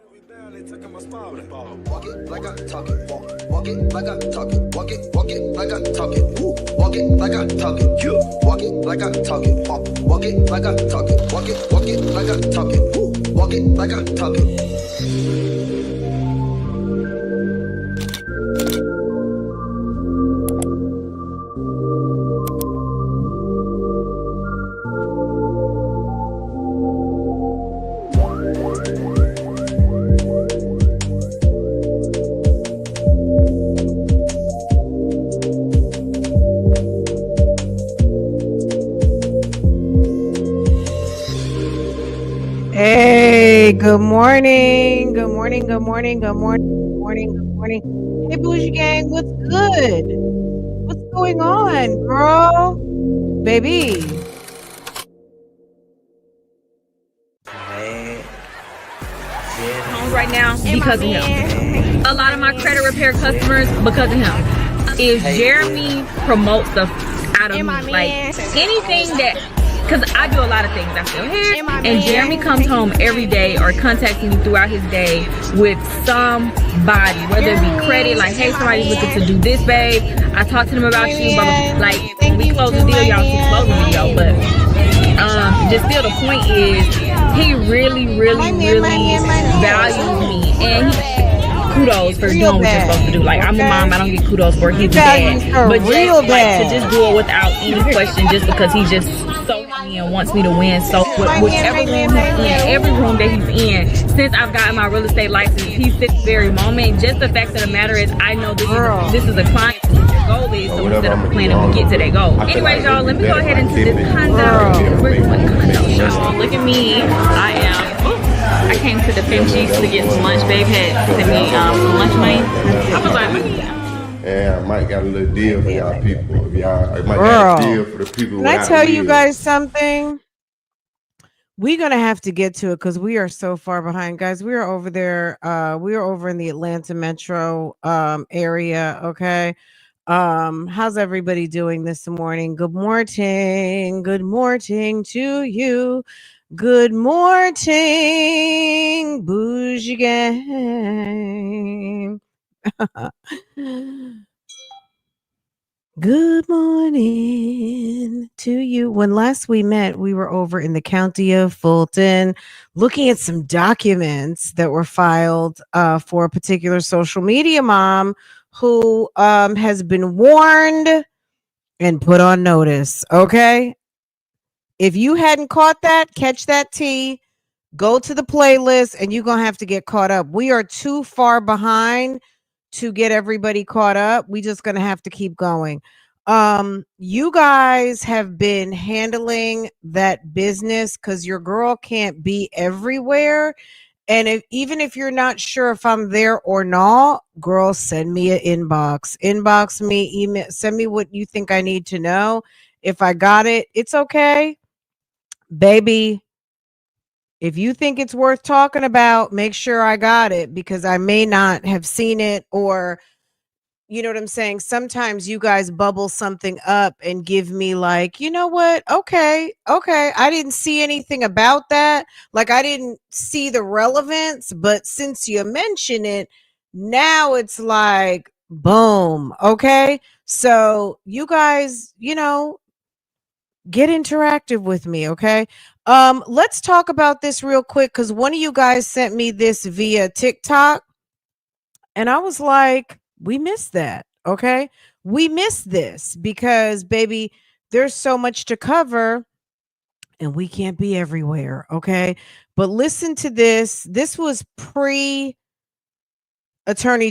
Walk it like I talk it, walk it like I talk it, walk it like I talk it, walk it like I talk it, walk it like I talk it, walk it like I talk it, walk it like I talk it, walk it like I talk it. Hey, good morning. Good morning. Good morning. Good morning. Good morning. Good morning. Hey, Bougie Gang, what's good? What's going on, girl? Baby. Right now because of him. A lot of my credit repair customers because of him. If Jeremy promotes stuff out of me, like anything that, because I do a lot of things out here, and Jeremy comes home every day or contacts me throughout his day with somebody, whether it be credit, like, hey, somebody's looking to do this, babe. I talked to them about you, blah, blah, blah. Like, when we close the deal, y'all see close the video, but just still the point is, he really values me, and he kudos for doing what you're supposed to do. Like, I'm a mom, I don't get kudos for he's a dad, but just like to just do it without any question, just because he's just so happy and wants me to win. So whichever room he's in, every room that he's in, since I've gotten my real estate license, he's this very moment. Just the fact of the matter is, I know this is a client. Goal is, so instead of planning we get to that goal. Anyways, y'all, let me go ahead into this condo. We're doing condo show. Look at me. I came to the Finchies to get some lunch. Babe had sent me some lunch money. I was like, yeah, I might got a little deal for y'all people. If y'all, I might got a deal for the people. Can I tell you guys something? We're gonna have to get to it because we are so far behind, guys. We are over there. We are over in the Atlanta metro area. Okay. How's everybody doing this morning? Good morning. Good morning to you. Good morning, Bougie Gang. Good morning to you. When last we met, we were over in the county of Fulton looking at some documents that were filed for a particular social media mom who has been warned and put on notice. Okay. If you hadn't caught that, catch that tea, go to the playlist, and you're going to have to get caught up. We are too far behind to get everybody caught up. We just going to have to keep going. You guys have been handling that business because your girl can't be everywhere. And even if you're not sure if I'm there or not, girl, send me an inbox me, email, send me what you think I need to know. If I got it, it's okay. Baby, if you think it's worth talking about, make sure I got it, because I may not have seen it, or you know what I'm saying? Sometimes you guys bubble something up and give me like, you know what? Okay. I didn't see anything about that. Like, I didn't see the relevance, but since you mention it, now it's like, boom. Okay. So you guys, get interactive with me. Okay. Let's talk about this real quick, because one of you guys sent me this via TikTok, and I was like, we missed that. Okay. We missed this because, baby, there's so much to cover and we can't be everywhere. Okay. But listen to this. This was Attorney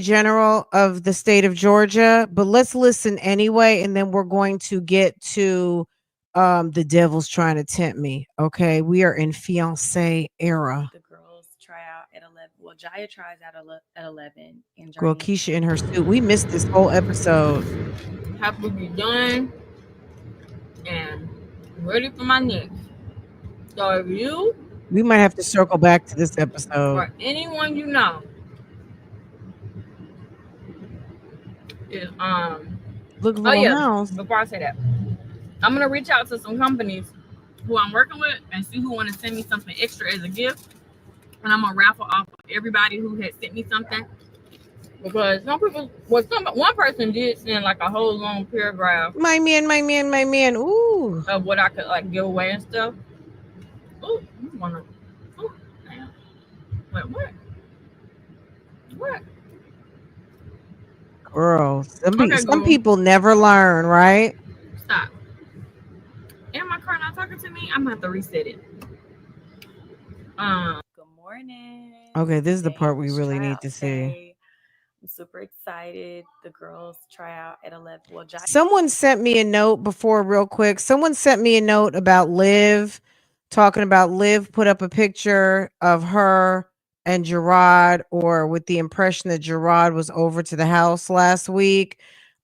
General of the state of Georgia, but let's listen anyway. And then we're going to get to the devil's trying to tempt me. Okay. We are in Fiancée era. the girls try out at 11. Well, Jaya tries out at 11. And Girl, Keesha in her suit. We missed this whole episode. Have to be done and ready for my next. So if you, we might have to circle back to this episode. or anyone you know, is Look for house. Before I say that, I'm gonna reach out to some companies who I'm working with and see who want to send me something extra as a gift, and I'm gonna raffle off everybody who had sent me something, because some people, one person did send like a whole long paragraph. My man. Ooh. Of what I could like give away and stuff. Ooh, you wanna? Ooh, damn. Wait, what? What? Girl, Okay, some people never learn, right? Stop. Am my car not talking to me? I'm gonna have to reset it. Good morning. Okay, this is the part we really need to see. I'm super excited. The girls try out at 11. Well, someone sent me a note before, real quick. Someone sent me a note about Liv, talking about Liv put up a picture of her and Gerard, or with the impression that Gerard was over to the house last week.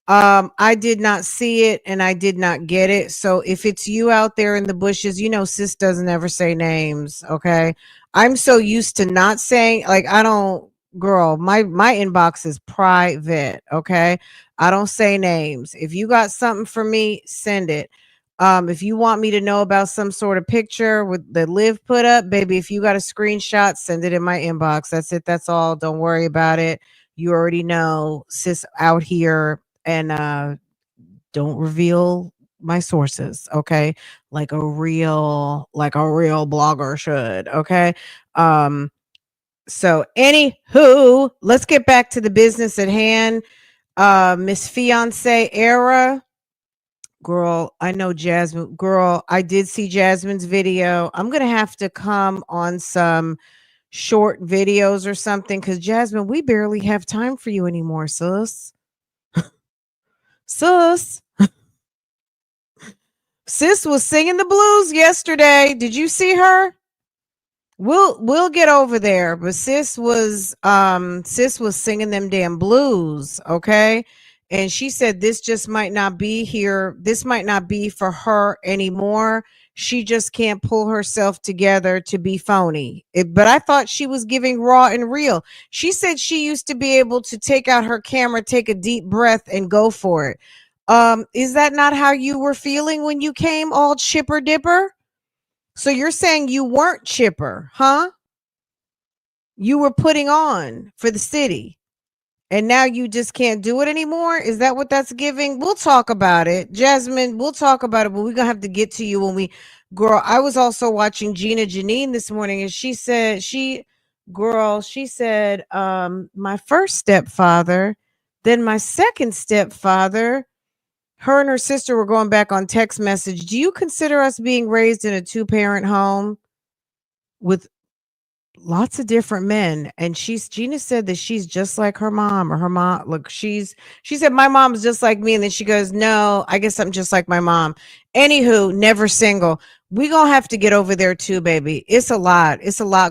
I did not see it and I did not get it. So if it's you out there in the bushes, you know, sis doesn't ever say names. Okay. I'm so used to not saying, like, I don't, girl, my inbox is private. Okay. I don't say names. If you got something for me, send it. If you want me to know about some sort of picture with that Liv put up, baby, if you got a screenshot, send it in my inbox. That's it. That's all. Don't worry about it. You already know, sis out here, and don't reveal my sources, okay? Like a real blogger should, okay? So anywho, let's get back to the business at hand. Miss Fiancée era. Girl, I know Jasmine. Girl, I did see Jasmine's video. I'm gonna have to come on some short videos or something, because Jasmine, we barely have time for you anymore, sis. Sis. Sis was singing the blues yesterday. Did you see her? We'll get over there, but sis was singing them damn blues, okay? And she said this just might not be here. This might not be for her anymore. She just can't pull herself together to be phony. But I thought she was giving raw and real. She said she used to be able to take out her camera, take a deep breath, and go for it. Is that not how you were feeling when you came all chipper dipper? So you're saying you weren't chipper, huh? You were putting on for the city, and now you just can't do it anymore? Is that what that's giving? We'll talk about it. Jasmine, we'll talk about it, but we're going to have to get to you when we, girl, I was also watching Gina Janine this morning, and she said, my first stepfather, then my second stepfather, her and her sister were going back on text message. Do you consider us being raised in a 2-parent home with lots of different men? And Gina said that she's just like her mom, or her mom. Look, she said, my mom's just like me. And then she goes, no, I guess I'm just like my mom. Anywho, never single. We gonna have to get over there too, baby. It's a lot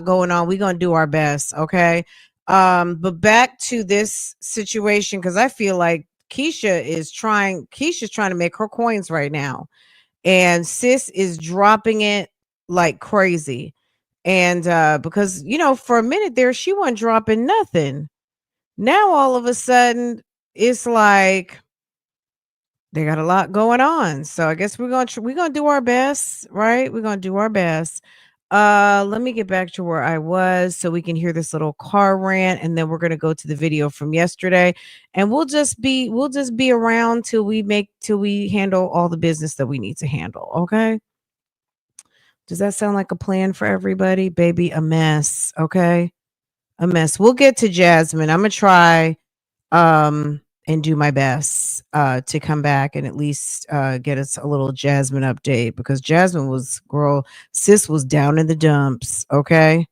going on. We gonna do our best. Okay. But back to this situation, because I feel like Keesha's trying to make her coins right now, and sis is dropping it like crazy. And because, you know, for a minute there, she wasn't dropping nothing. Now all of a sudden it's like they got a lot going on. So I guess we're gonna do our best, right? We're gonna do our best. Let me get back to where I was so we can hear this little car rant, and then we're gonna go to the video from yesterday, and we'll just be around till we handle all the business that we need to handle. Okay. Does that sound like a plan for everybody? Baby, a mess. Okay. A mess. We'll get to Jasmine. I'm gonna try and do my best to come back and at least get us a little Jasmine update, because Jasmine sis was down in the dumps. Okay.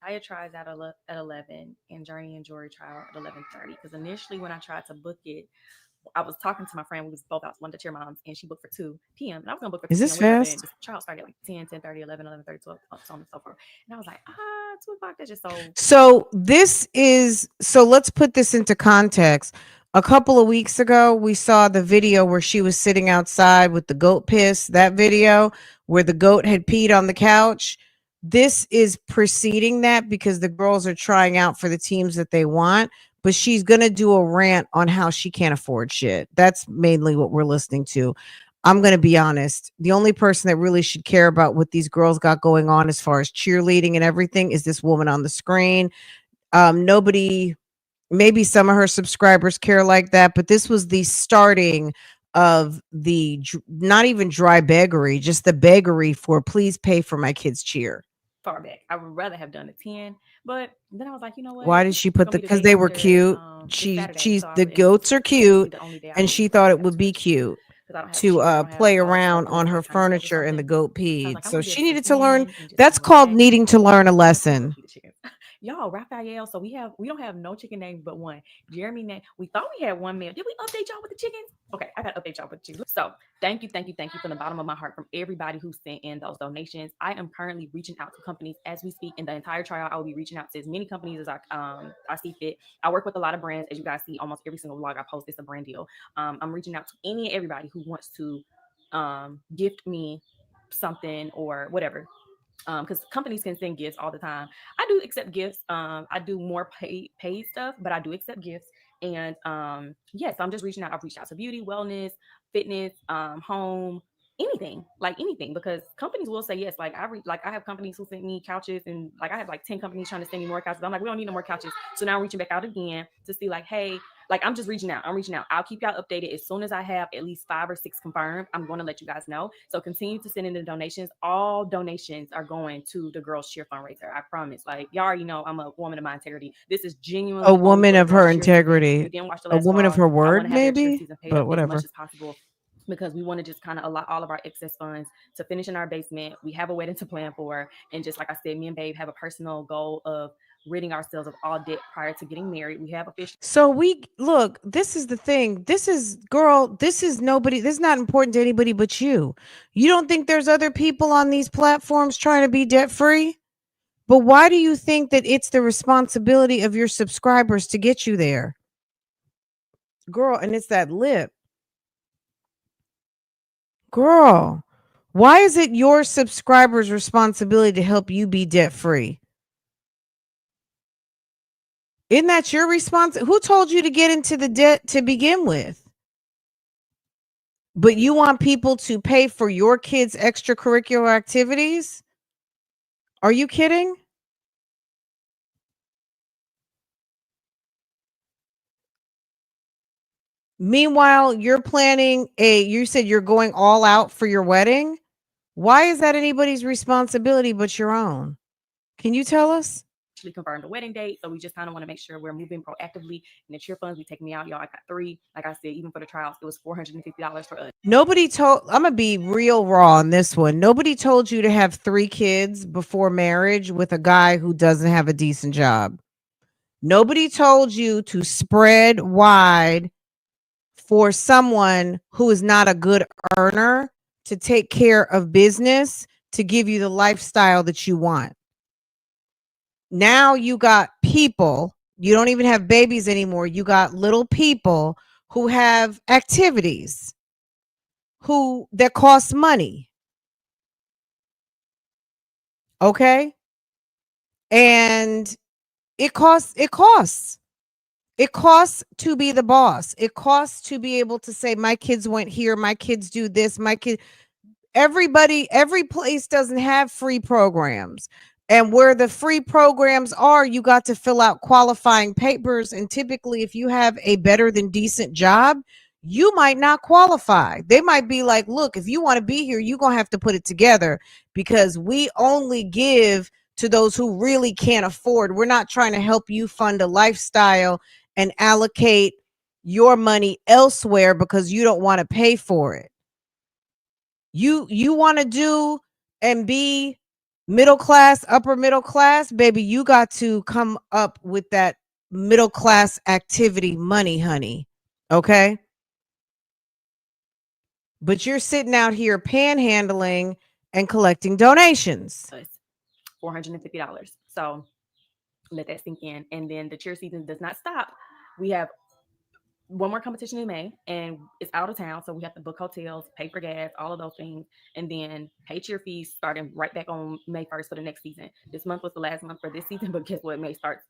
Aya tries out at 11, and Journey and Jory try out at 11:30. Because initially, when I tried to book it, I was talking to my friend. We was both out, one of the cheer moms, and she booked for 2 p.m. And I was gonna book for 2 Is this p.m. fast? The trial started at like 10, 10:30, 11, 11:30, 12, so on and so forth. And I was like, 2 o'clock. That's just So let's put this into context. A couple of weeks ago, we saw the video where she was sitting outside with the goat piss, that video where the goat had peed on the couch. This is preceding that, because the girls are trying out for the teams that they want, but she's going to do a rant on how she can't afford shit. That's mainly what we're listening to. I'm going to be honest. The only person that really should care about what these girls got going on as far as cheerleading and everything is this woman on the screen. Nobody, maybe some of her subscribers care like that, but this was the starting of the not even dry beggary, just the beggary for please pay for my kids' cheer. Far back. I would rather have done a 10, but then I was like, you know what? Why did she put because they were cute? She's the goats are cute, and she thought it would be cute to play around on her furniture and the goat peed. So she needed to learn. That's called needing to learn a lesson. Y'all, Raphael. So we don't have no chicken names but one. Jeremy name. We thought we had one male. Did we update y'all with the chickens? Okay, I gotta update y'all with the chickens. So thank you from the bottom of my heart from everybody who sent in those donations. I am currently reaching out to companies as we speak. In the entire trial, I will be reaching out to as many companies as I see fit. I work with a lot of brands, as you guys see. Almost every single vlog I post is a brand deal. I'm reaching out to any and everybody who wants to gift me something or whatever. Because companies can send gifts all the time. I do accept gifts. I do more paid stuff, but I do accept gifts. And yes, I'm just reaching out. I've reached out to beauty, wellness, fitness, home, anything, because companies will say yes. Like I have companies who send me couches, and like I have like 10 companies trying to send me more couches. I'm like, we don't need no more couches. So now I'm reaching back out again to see like, hey, like I'm just reaching out. I'll keep y'all updated as soon as I have at least 5 or 6 confirmed. I'm going to let you guys know. So continue to send in the donations. All donations are going to the Girls Cheer fundraiser. I promise. Like y'all already know I'm a woman of my integrity. This is genuinely A woman of her integrity. A woman of her word, maybe. But whatever. As much as possible. Because we want to just kind of allot all of our excess funds to finish in our basement. We have a wedding to plan for. And just like I said, me and Babe have a personal goal of ridding ourselves of all debt prior to getting married. We have officially. So we look, this is the thing. This is nobody. This is not important to anybody but you. You don't think there's other people on these platforms trying to be debt free? But why do you think that it's the responsibility of your subscribers to get you there? Girl, and it's that lip. Girl, why is it your subscribers' responsibility to help you be debt free? Isn't that your responsibility? Who told you to get into the debt to begin with? But you want people to pay for your kids' extracurricular activities? Are you kidding? Meanwhile, you're planning you said you're going all out for your wedding. Why is that anybody's responsibility but your own? Can you tell us? Confirmed a wedding date, so we just kind of want to make sure we're moving proactively. In the cheer funds, we take me out, y'all. I got 3. Like I said, even for the trials, it was $450 for us. I'm gonna be real raw on this one. Nobody told you to have 3 kids before marriage with a guy who doesn't have a decent job. Nobody told you to spread wide for someone who is not a good earner to take care of business to give you the lifestyle that you want. Now you got people, you don't even have babies anymore. You got little people who have activities that cost money. Okay? And it costs to be the boss. It costs to be able to say, my kids went here, my kids do this, every place doesn't have free programs. And where the free programs are, you got to fill out qualifying papers. And typically, if you have a better than decent job, you might not qualify. They might be like, look, if you want to be here, you're going to have to put it together because we only give to those who really can't afford. We're not trying to help you fund a lifestyle and allocate your money elsewhere because you don't want to pay for it. You want to do and be middle class, upper middle class, baby, you got to come up with that middle class activity money, honey. Okay? But you're sitting out here panhandling and collecting donations. $450. So let that sink in. And then the cheer season does not stop. We have one more competition in May, and it's out of town, so we have to book hotels, pay for gas, all of those things, and then pay cheer fees starting right back on May 1st for the next season. This month was the last month for this season, but guess what? May starts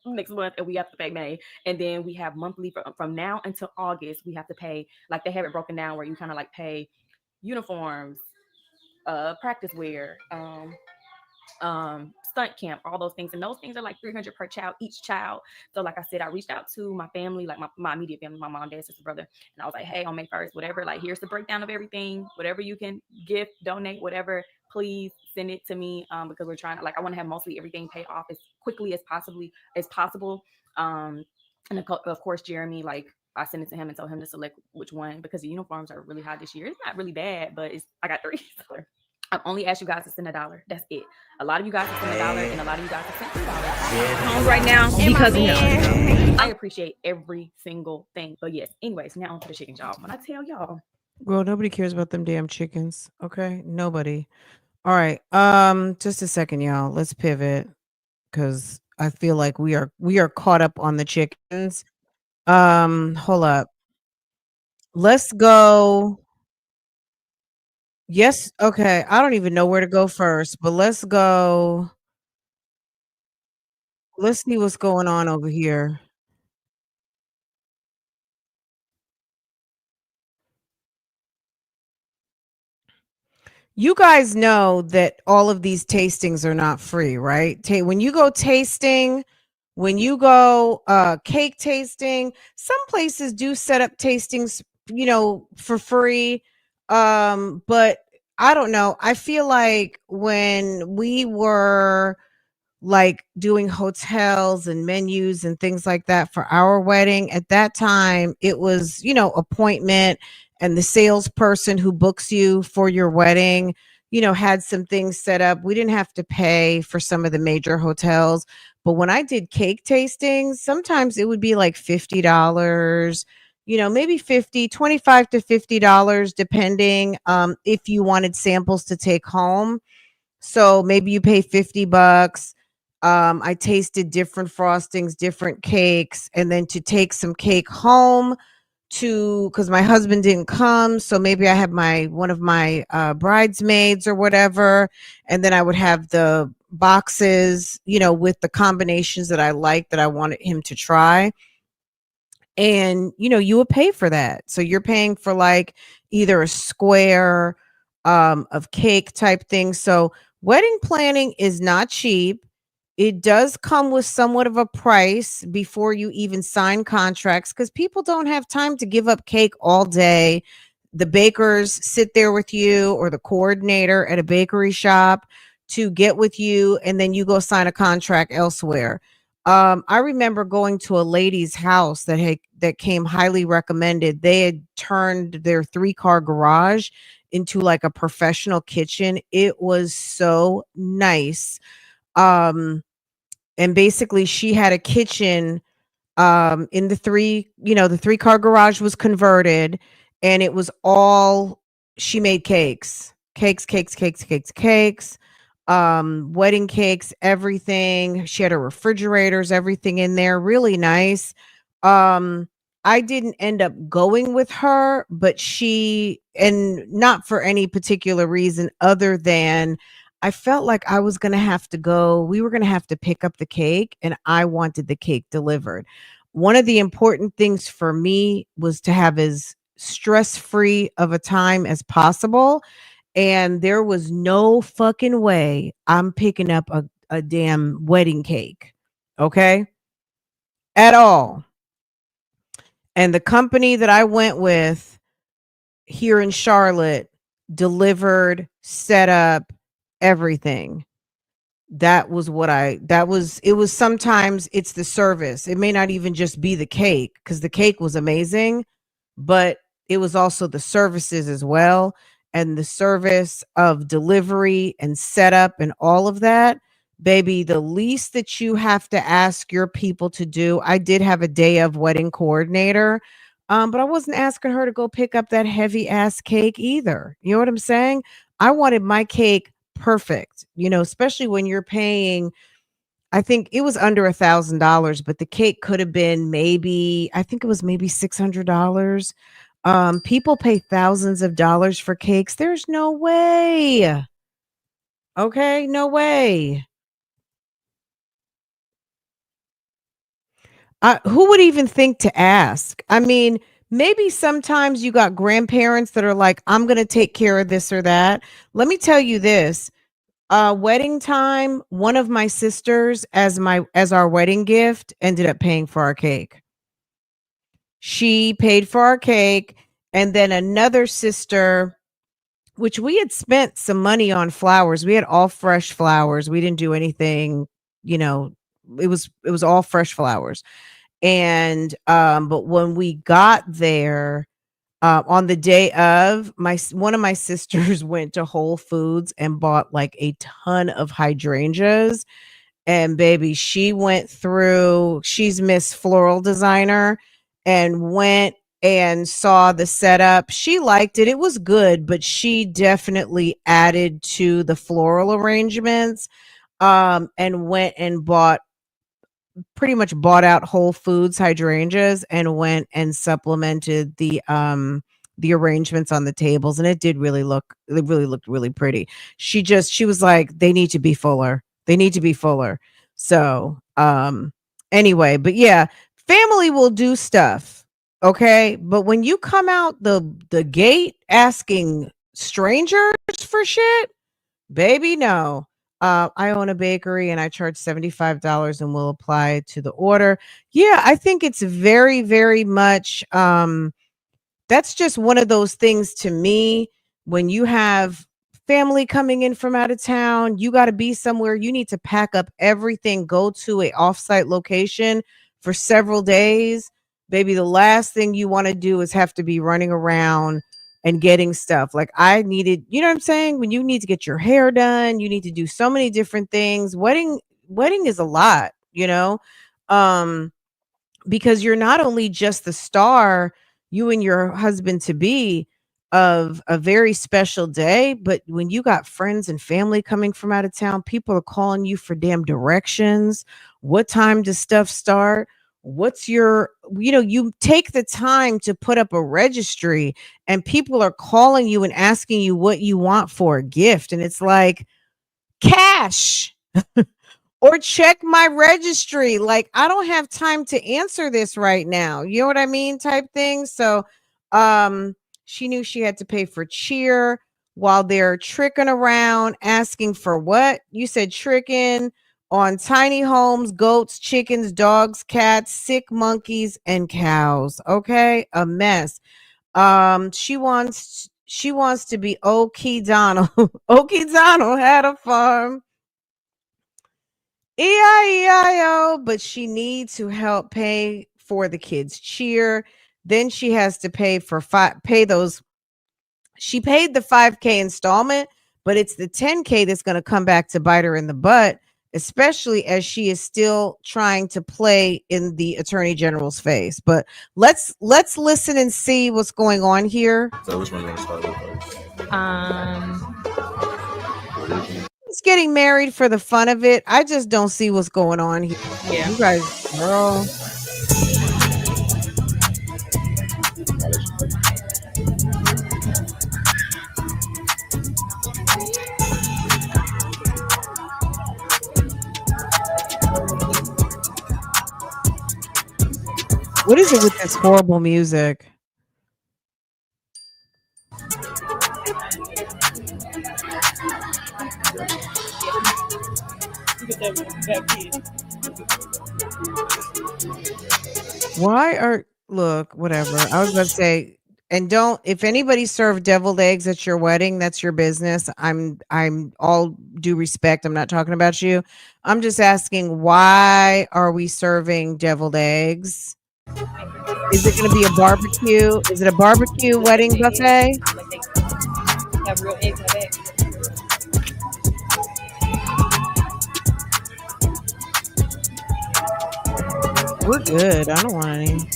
next month, and we have to pay May. And then we have monthly from now until August. We have to pay, like they have it broken down where you kind of like pay uniforms, practice wear, stunt camp, all those things. And those things are like $300 per child, each child. So like I said, I reached out to my family, like my immediate family, my mom, dad, sister, brother. And I was like, hey, on May 1st, whatever, like here's the breakdown of everything, whatever you can gift, donate, whatever, please send it to me. Because we're trying to, like, I want to have mostly everything paid off as quickly as possible. And of course, Jeremy, like, I sent it to him and told him to select which one, because the uniforms are really high this year. It's not really bad, but I got 3. So I've only asked you guys to send $1. That's it. A lot of you guys have sent $1, and a lot of you guys have sent $3. Home right now because of him. I appreciate every single thing. But yes, anyways, now on to the chickens, y'all. When I tell y'all, Girl, nobody cares about them damn chickens. Okay, nobody. All right. Just a second, y'all. Let's pivot because I feel like we are caught up on the chickens. Hold up. Let's go. Yes. Okay. I don't even know where to go first, but let's go. Let's see what's going on over here. You guys know that all of these tastings are not free, right? When you go tasting, when you go cake tasting, some places do set up tastings, for free. But I don't know. I feel like when we were like doing hotels and menus and things like that for our wedding, at that time it was, appointment, and the salesperson who books you for your wedding, had some things set up. We didn't have to pay for some of the major hotels, but when I did cake tastings, sometimes it would be like $50, maybe 25 to $50, depending if you wanted samples to take home. So maybe you pay $50. I tasted different frostings, different cakes, and then to take some cake home because my husband didn't come. So maybe I had one of my bridesmaids or whatever. And then I would have the boxes, with the combinations that I liked that I wanted him to try. And, you would pay for that. So you're paying for like either a square of cake type thing. So wedding planning is not cheap. It does come with somewhat of a price before you even sign contracts, because people don't have time to give up cake all day. The bakers sit there with you, or the coordinator at a bakery shop to get with you, and then you go sign a contract elsewhere. I remember going to a lady's house that came highly recommended. They had turned their 3-car garage into like a professional kitchen. It was so nice. And basically she had a kitchen in the 3-car garage was converted, and it was all, she made cakes, wedding cakes, everything. She had her refrigerators, everything in there, really nice. I didn't end up going with her, but and not for any particular reason other than I felt like I was going to have to go. We were going to have to pick up the cake, and I wanted the cake delivered. One of the important things for me was to have as stress-free of a time as possible. And there was no fucking way I'm picking up a damn wedding cake. Okay. At all. And the company that I went with here in Charlotte delivered, set up everything. It was sometimes it's the service. It may not even just be the cake, because the cake was amazing, but it was also the services as well. And the service of delivery and setup and all of that, baby, the least that you have to ask your people to do. I did have a day of wedding coordinator, but I wasn't asking her to go pick up that heavy ass cake either. You know what I'm saying? I wanted my cake perfect, especially when you're paying, I think it was under $1,000, but the cake could have been I think it was maybe $600. People pay thousands of dollars for cakes. There's no way. Okay, no way. Who would even think to ask? I mean, maybe sometimes you got grandparents that are like, I'm going to take care of this or that. Let me tell you this. Wedding time, one of my sisters as our wedding gift ended up paying for our cake. She paid for our cake, and then another sister, which we had spent some money on flowers. We had all fresh flowers. We didn't do anything, you know, it was all fresh flowers. And but when we got there, on the day of, one of my sisters went to Whole Foods and bought like a ton of hydrangeas. And baby, she went through, she's Miss Floral Designer, and went and saw the setup. She liked it. It was good, but she definitely added to the floral arrangements, and went and pretty much bought out Whole Foods hydrangeas and went and supplemented the arrangements on the tables, and it really looked really pretty. She was like, they need to be fuller. They need to be fuller. So anyway, but yeah, family will do stuff. Okay. But when you come out the gate asking strangers for shit, baby, no. I own a bakery and I charge $75 and will apply to the order. Yeah, I think it's very, very much that's just one of those things to me. When you have family coming in from out of town, you got to be somewhere. You need to pack up everything, go to a offsite location for several days. Baby, the last thing you want to do is have to be running around and getting stuff. Like I needed, you know what I'm saying? When you need to get your hair done, you need to do so many different things. Wedding is a lot, you know? Because you're not only just the star, you and your husband to be, of a very special day, but when you got friends and family coming from out of town, people are calling you for damn directions. What time does stuff start? What's your, you take the time to put up a registry, and people are calling you and asking you what you want for a gift. And it's like, cash. Or check my registry. Like, I don't have time to answer this right now. You know what I mean? Type thing. So she knew she had to pay for cheer while they're tricking around, asking for what? You said tricking on tiny homes, goats, chickens, dogs, cats, sick monkeys, and cows. Okay. A mess. She wants to be Okie Donald. Okie Donald had a farm. E-I-E-I-O, but she needs to help pay for the kids' cheer. Then she has to pay those. She paid the 5K installment, but it's the 10K that's going to come back to bite her in the butt, especially as she is still trying to play in the attorney general's face. But let's listen and see what's going on here. So which one you want to start with first? It's getting married for the fun of it. I just don't see what's going on here. Yeah. You guys, girl. What is it with this horrible music? Look, whatever. I was about to say, and if anybody served deviled eggs at your wedding, that's your business. I'm all due respect. I'm not talking about you. I'm just asking, why are we serving deviled eggs? Is it going to be a barbecue? Is it a barbecue wedding buffet? Have real eggs in the back. We're good. I don't want any.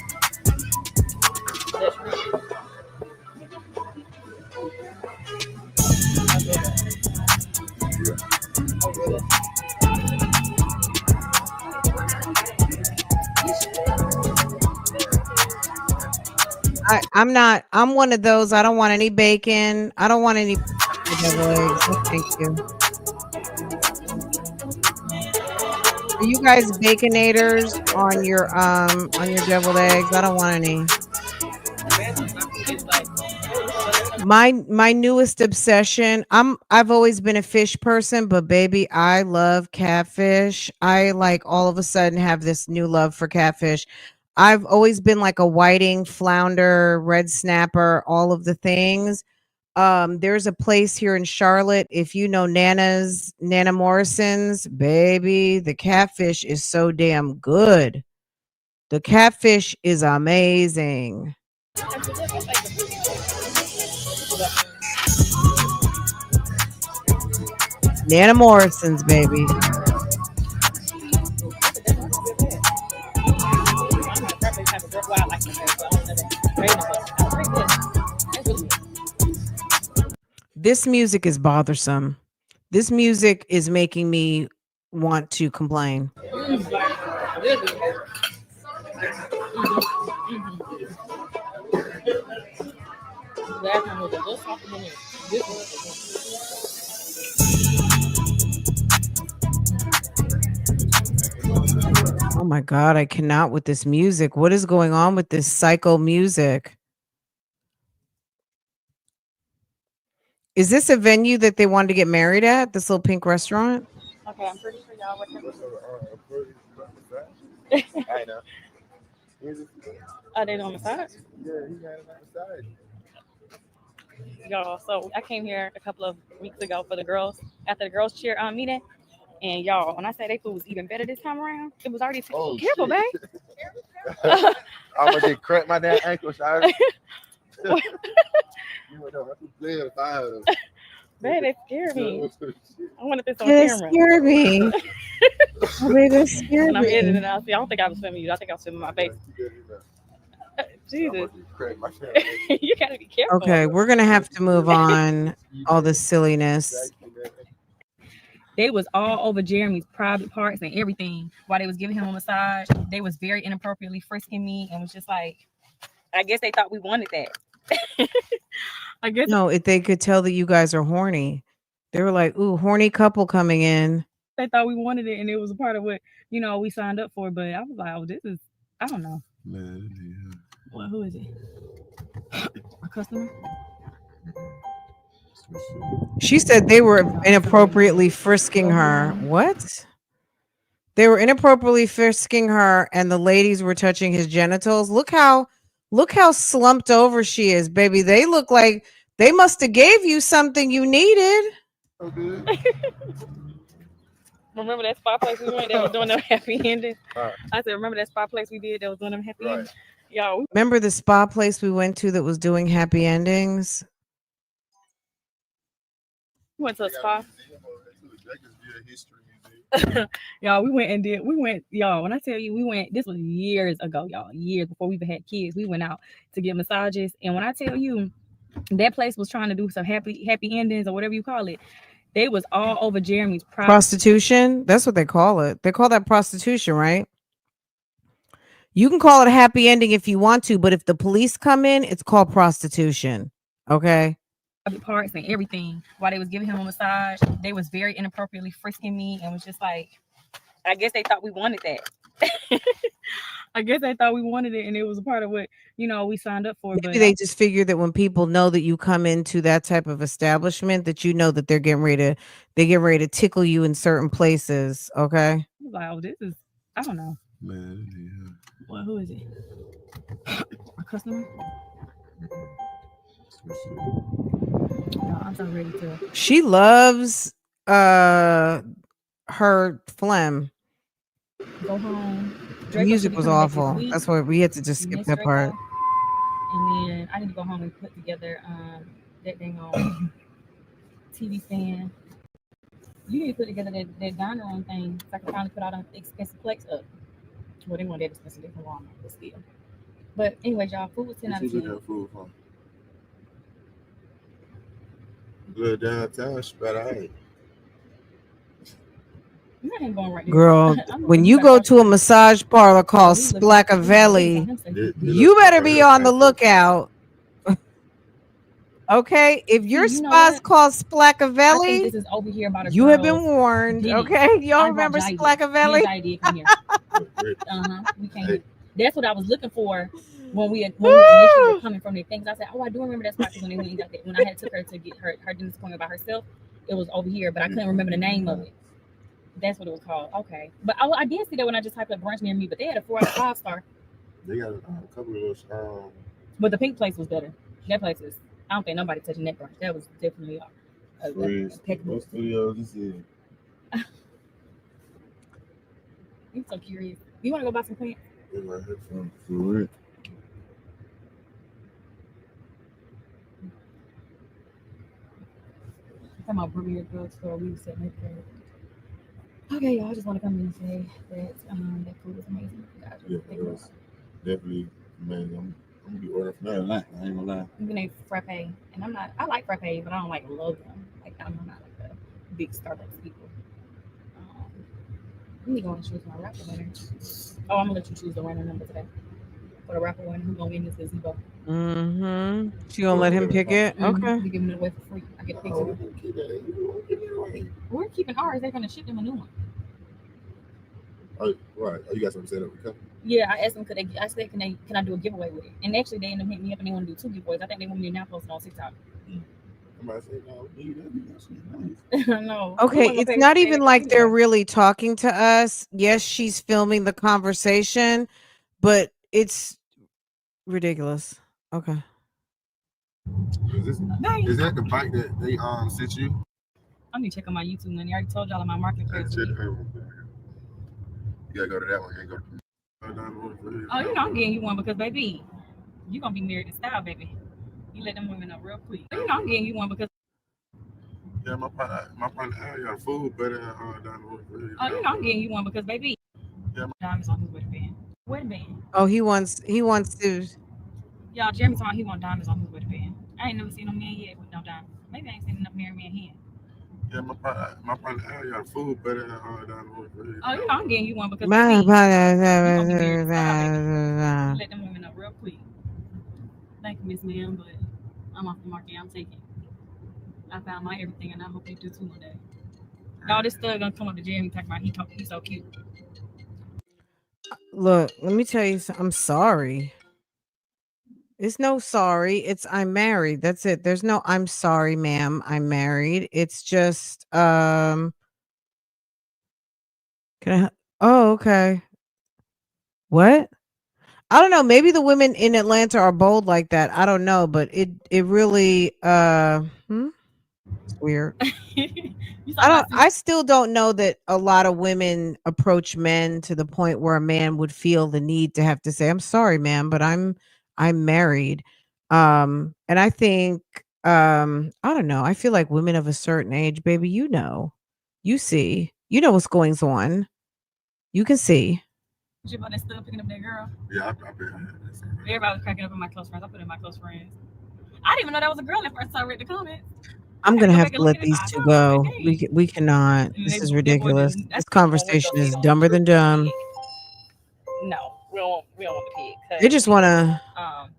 I'm one of those. I don't want any bacon. I don't want any deviled eggs. No, thank you. Are you guys baconators on your deviled eggs? I don't want any. My newest obsession. I've always been a fish person, but baby, I love catfish. I like all of a sudden have this new love for catfish. I've always been like a whiting, flounder, red snapper, all of the things. There's a place here in Charlotte. If you know Nana Morrison's, baby, the catfish is so damn good. The catfish is amazing. Nana Morrison's, baby. This music is bothersome. This music is making me want to complain. Oh my God, I cannot with this music. What is going on with this psycho music? Is this a venue that they wanted to get married at? This little pink restaurant? Okay, I'm pretty sure y'all would I know. Are they on the side? Yeah, he got it on the side. Y'all, so I came here a couple of weeks ago for the girls, after the girls cheer meeting. And y'all, when I say they food was even better this time around, it was already careful, babe. I'm gonna get cracked my damn ankle, sorry. Man, they scared me. I wanted this on They camera. scared me. Oh, baby, they scared And I'm me. editing it out. See, I don't think I was filming you. I think I was filming my face. Jesus. You gotta be careful. Okay, we're gonna have to move on. All this silliness. They was all over Jeremy's private parts and everything while they was giving him a massage. They was very inappropriately frisking me and was just like, I guess they thought we wanted that. I guess No, if they could tell that you guys are horny. They were like, ooh, horny couple coming in. they thought we wanted it and it was a part of what, we signed up for. But I was like, oh, this is, I don't know. Man, yeah. Well, who is it? A customer? She said they were inappropriately frisking her. What? They were inappropriately frisking her, and the ladies were touching his genitals. Look how slumped over she is, baby. They look like they must have gave you something you needed. Remember that spa place we went that was doing them happy endings? I said, remember that spa place we did that was doing them happy endings? Y'all, Remember the spa place we went to that was doing happy endings? we went to a spa. Y'all, y'all, when I tell you this was years ago, y'all, years before we even had kids. We went out to get massages, and when I tell you that place was trying to do some happy endings or whatever you call it, they was all over Jeremy's prostitution. That's what they call it. They call that prostitution, right? You can call it a happy ending if you want to, but if the police come in, it's called prostitution. Okay. Parts and everything while they was giving him a massage. They was very inappropriately frisking me and was just like, I guess they thought we wanted that. I guess they thought we wanted it and it was a part of what, we signed up for. Maybe but they just figured that when people know that you come into that type of establishment, that you know that they're getting ready to tickle you in certain places. Okay. I was like, oh, this is, I don't know. Man, yeah. Well, who is it? A customer? No, I'm so ready to. She loves her phlegm. Go home. The music was awful. That's why we had to just skip that part. And then I need to go home and put together that dang on TV stand. You need to put together that dining room thing so I can finally put all them expensive plates up. Well, they weren't that expensive from Walmart, but still. But anyways, y'all, food was 10 out of 10. Good downtown spot, alright. Girl, when you go to a massage parlor called Splackavelli, you better be on the lookout. Okay, if your spot's called Splackavelli, you have been warned. Okay, y'all remember Splackavelli? We came. That's what I was looking for when we initially were coming from the things, I said, "Oh, I do remember that spot." When they went and got that, when I had took her to get her dentist appointment by herself, it was over here, but I couldn't remember the name of it. That's what it was called. Okay, but I did see that when I just typed up brunch near me, but they had a 4 out of 5 star. They got a couple of those. But the pink place was better. That place is. I don't think nobody touching that brunch. That was definitely What studios this is? I'm so curious. You want to go buy some plants? It's right here for real. Talking about Premier Drugstore, we was sitting right there. Okay, y'all, I just want to come in and say that that food was amazing. Yeah, it was definitely amazing. I'm gonna be ordering from there a lot. I ain't gonna lie. Even a frappe, and I like frappe, but I don't like love them. Like I'm not like a big Starbucks people. Let me go and choose my raffle winner. Oh, I'm gonna let you choose the random number today for the raffle winner. Who's gonna win this gazebo? She gonna let him pick it? Okay. We're giving it away for free. I get to pick it. We're keeping ours. They're gonna ship them a new one. Oh, right. Oh, you got something set up with company? Yeah, I asked them, I said, can I do a giveaway with it? And actually, they ended up hitting me up and they want to do 2 giveaways. I think they want me to now post it on TikTok. Somebody say, no, that'd be nice. No. Okay, it's not even like they're really talking to us. Yes, she's filming the conversation, but it's ridiculous. Okay. Is that the bike that they sent you? I need to check on my YouTube money. I already told y'all in my marketplace. You gotta go to that one. You gotta go to Oh, you know I'm getting you one because, baby, you're going to be married in style, baby. You let them women know real quick. You know I'm getting you one because... Yeah, my partner, I got food better than down the road. Oh, you know I'm getting you one because, baby, diamonds on his wedding band. Wedding band. Oh, he wants to... Y'all, Jeremy told me he want diamonds on his wedding band. I ain't never seen no man yet with no diamonds. Maybe I ain't seen enough married men here. Yeah, my partner, I got food better than down the road. Oh, you know I'm getting you one because My let them women know real quick. Thank you, Miss Ma'am, but I'm off the market. I'm taking. I found my everything, and I hope you do too one day. All this stuff gonna come up to Jeremy talking about he's so cute. Look, let me tell you something. I'm sorry. It's no sorry. It's I'm married. That's it. There's no I'm sorry, ma'am. I'm married. It's just can I oh, okay. What? I don't know. Maybe the women in Atlanta are bold like that. I don't know, but it really it's weird. I still don't know that a lot of women approach men to the point where a man would feel the need to have to say, I'm sorry, ma'am, but I'm married. And I think I don't know. I feel like women of a certain age, baby, you see, what's going on. You can see. You about that still picking up that girl? Yeah, I bet. Everybody was cracking up in my close friends. I put in my close friends. I didn't even know that was a girl at first time I read the comments. I'm gonna have to let these two go. We cannot. This is ridiculous. This conversation is dumber than dumb. No, we don't want the pig. They just wanna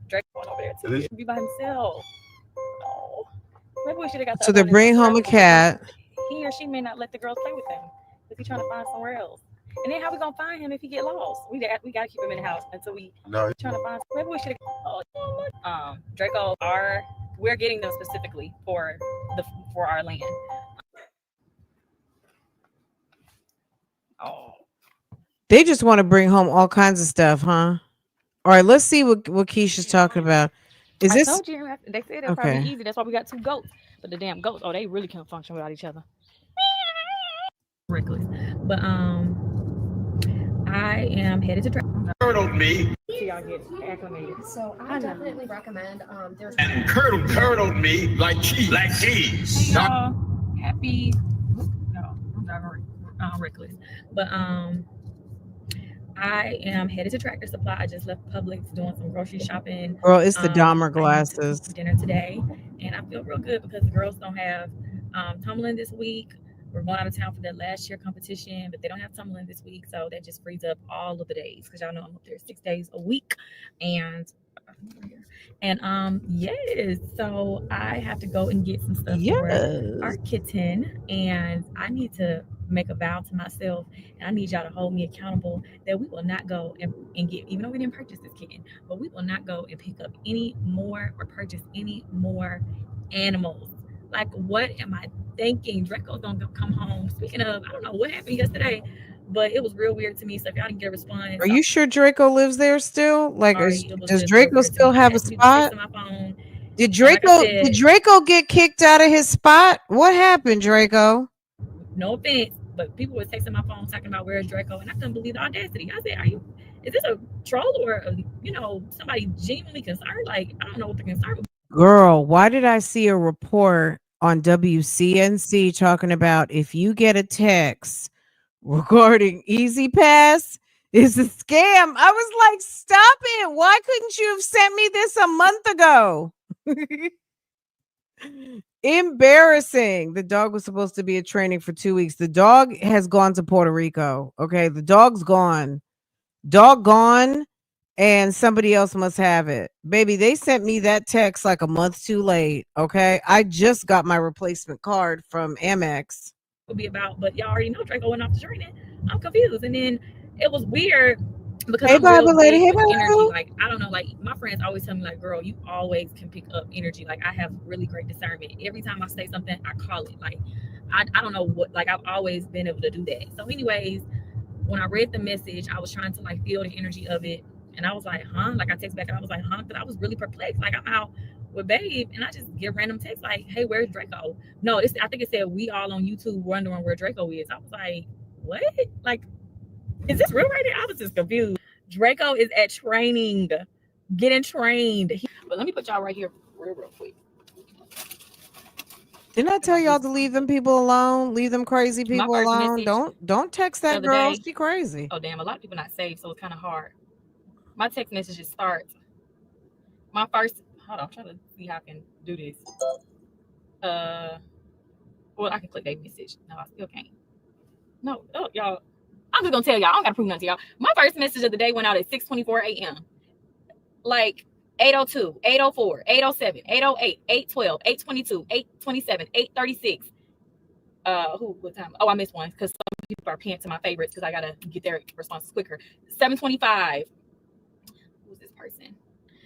Drake going over there too. Be by himself. No. Maybe we should have got. So they're bringing home a cat. He or she may not let the girls play with him if he's trying to find somewhere else. And then how we gonna find him if he get lost? We gotta keep him in the house until we trying to find. Maybe we should. Draco we're getting them specifically for our land. Oh, they just want to bring home all kinds of stuff, huh? All right, let's see what Keisha's talking about. Is this? I told you, they said it's probably easy. That's why we got 2 goats. But the damn goats, they really can't function without each other. Reckless. But I am headed to curdled me. So y'all get acclimated. So I definitely recommend there's and curdled me like cheese. Hey y'all, happy. No, I'm driving reckless. But I am headed to Tractor Supply. I just left Publix doing some grocery shopping. Girl, it's the Dahmer glasses. Dinner today, and I feel real good because the girls don't have tumbling this week. We're going out of town for that last year competition, but they don't have tumbling this week, so that just frees up all of the days because y'all know I'm up there 6 days a week, and yes, so I have to go and get some stuff for our kitten, and I need to make a vow to myself, and I need y'all to hold me accountable that we will not go and get, even though we didn't purchase this kitten, but we will not go and pick up any more or purchase any more animals. Like, what am I thinking? Draco's gonna come home. Speaking of, I don't know what happened yesterday, but it was real weird to me. So if y'all didn't get a response, Are you sure Draco lives there still? Like, does Draco still have a spot? My phone. Did Draco get kicked out of his spot? What happened, Draco? No offense, but people were texting my phone talking about where's Draco, and I couldn't believe the audacity. I said, is this a troll or somebody genuinely concerned? Like, I don't know what the concern was. Girl, why did I see a report on WCNC talking about if you get a text regarding Easy Pass, it's a scam? I was like, stop it. Why couldn't you have sent me this a month ago? Embarrassing. The dog was supposed to be at training for 2 weeks. The dog has gone to Puerto Rico. Okay, the dog's gone. Dog gone, and somebody else must have it. Baby, they sent me that text like a month too late. Okay, I just got my replacement card from Amex. Would be about, but y'all already know Draco went off to training. I'm confused, and then it was weird. Because hey, I'm Bible lady. Hey, energy. Like, I don't know, like my friends always tell me, like, girl, you always can pick up energy. Like, I have really great discernment. Every time I say something, I call it. Like, I don't know what, like, I've always been able to do that. So anyways, when I read the message, I was trying to like feel the energy of it, and I was like, huh? Like, I text back and I was like, huh? Because I was really perplexed. Like, I'm out with Babe, and I just get random texts like, hey, where's Draco? No, I think it said we all on YouTube wondering where Draco is. I was like, what? Like, is this real right now? I was just confused. Draco is at training, getting trained. But let me put y'all right here real quick. Didn't I tell y'all to leave them people alone? Leave them crazy people alone. Don't text that girl. She crazy. Oh, damn. A lot of people not saved, so it's kind of hard. My text messages start. My first, hold on, I'm trying to see how I can do this. Well, I can click that message. No, I still can't. No, y'all. I'm just gonna tell y'all. I don't gotta prove nothing to y'all. My first message of the day went out at 6:24 a.m. Like 8:02, 8:04, 8:07, 8:08, 8:12, 8:22, 8:27, 8:36. What time? Oh, I missed one because some people are pinned to my favorites because I gotta get their responses quicker. 7:25. Who's this person?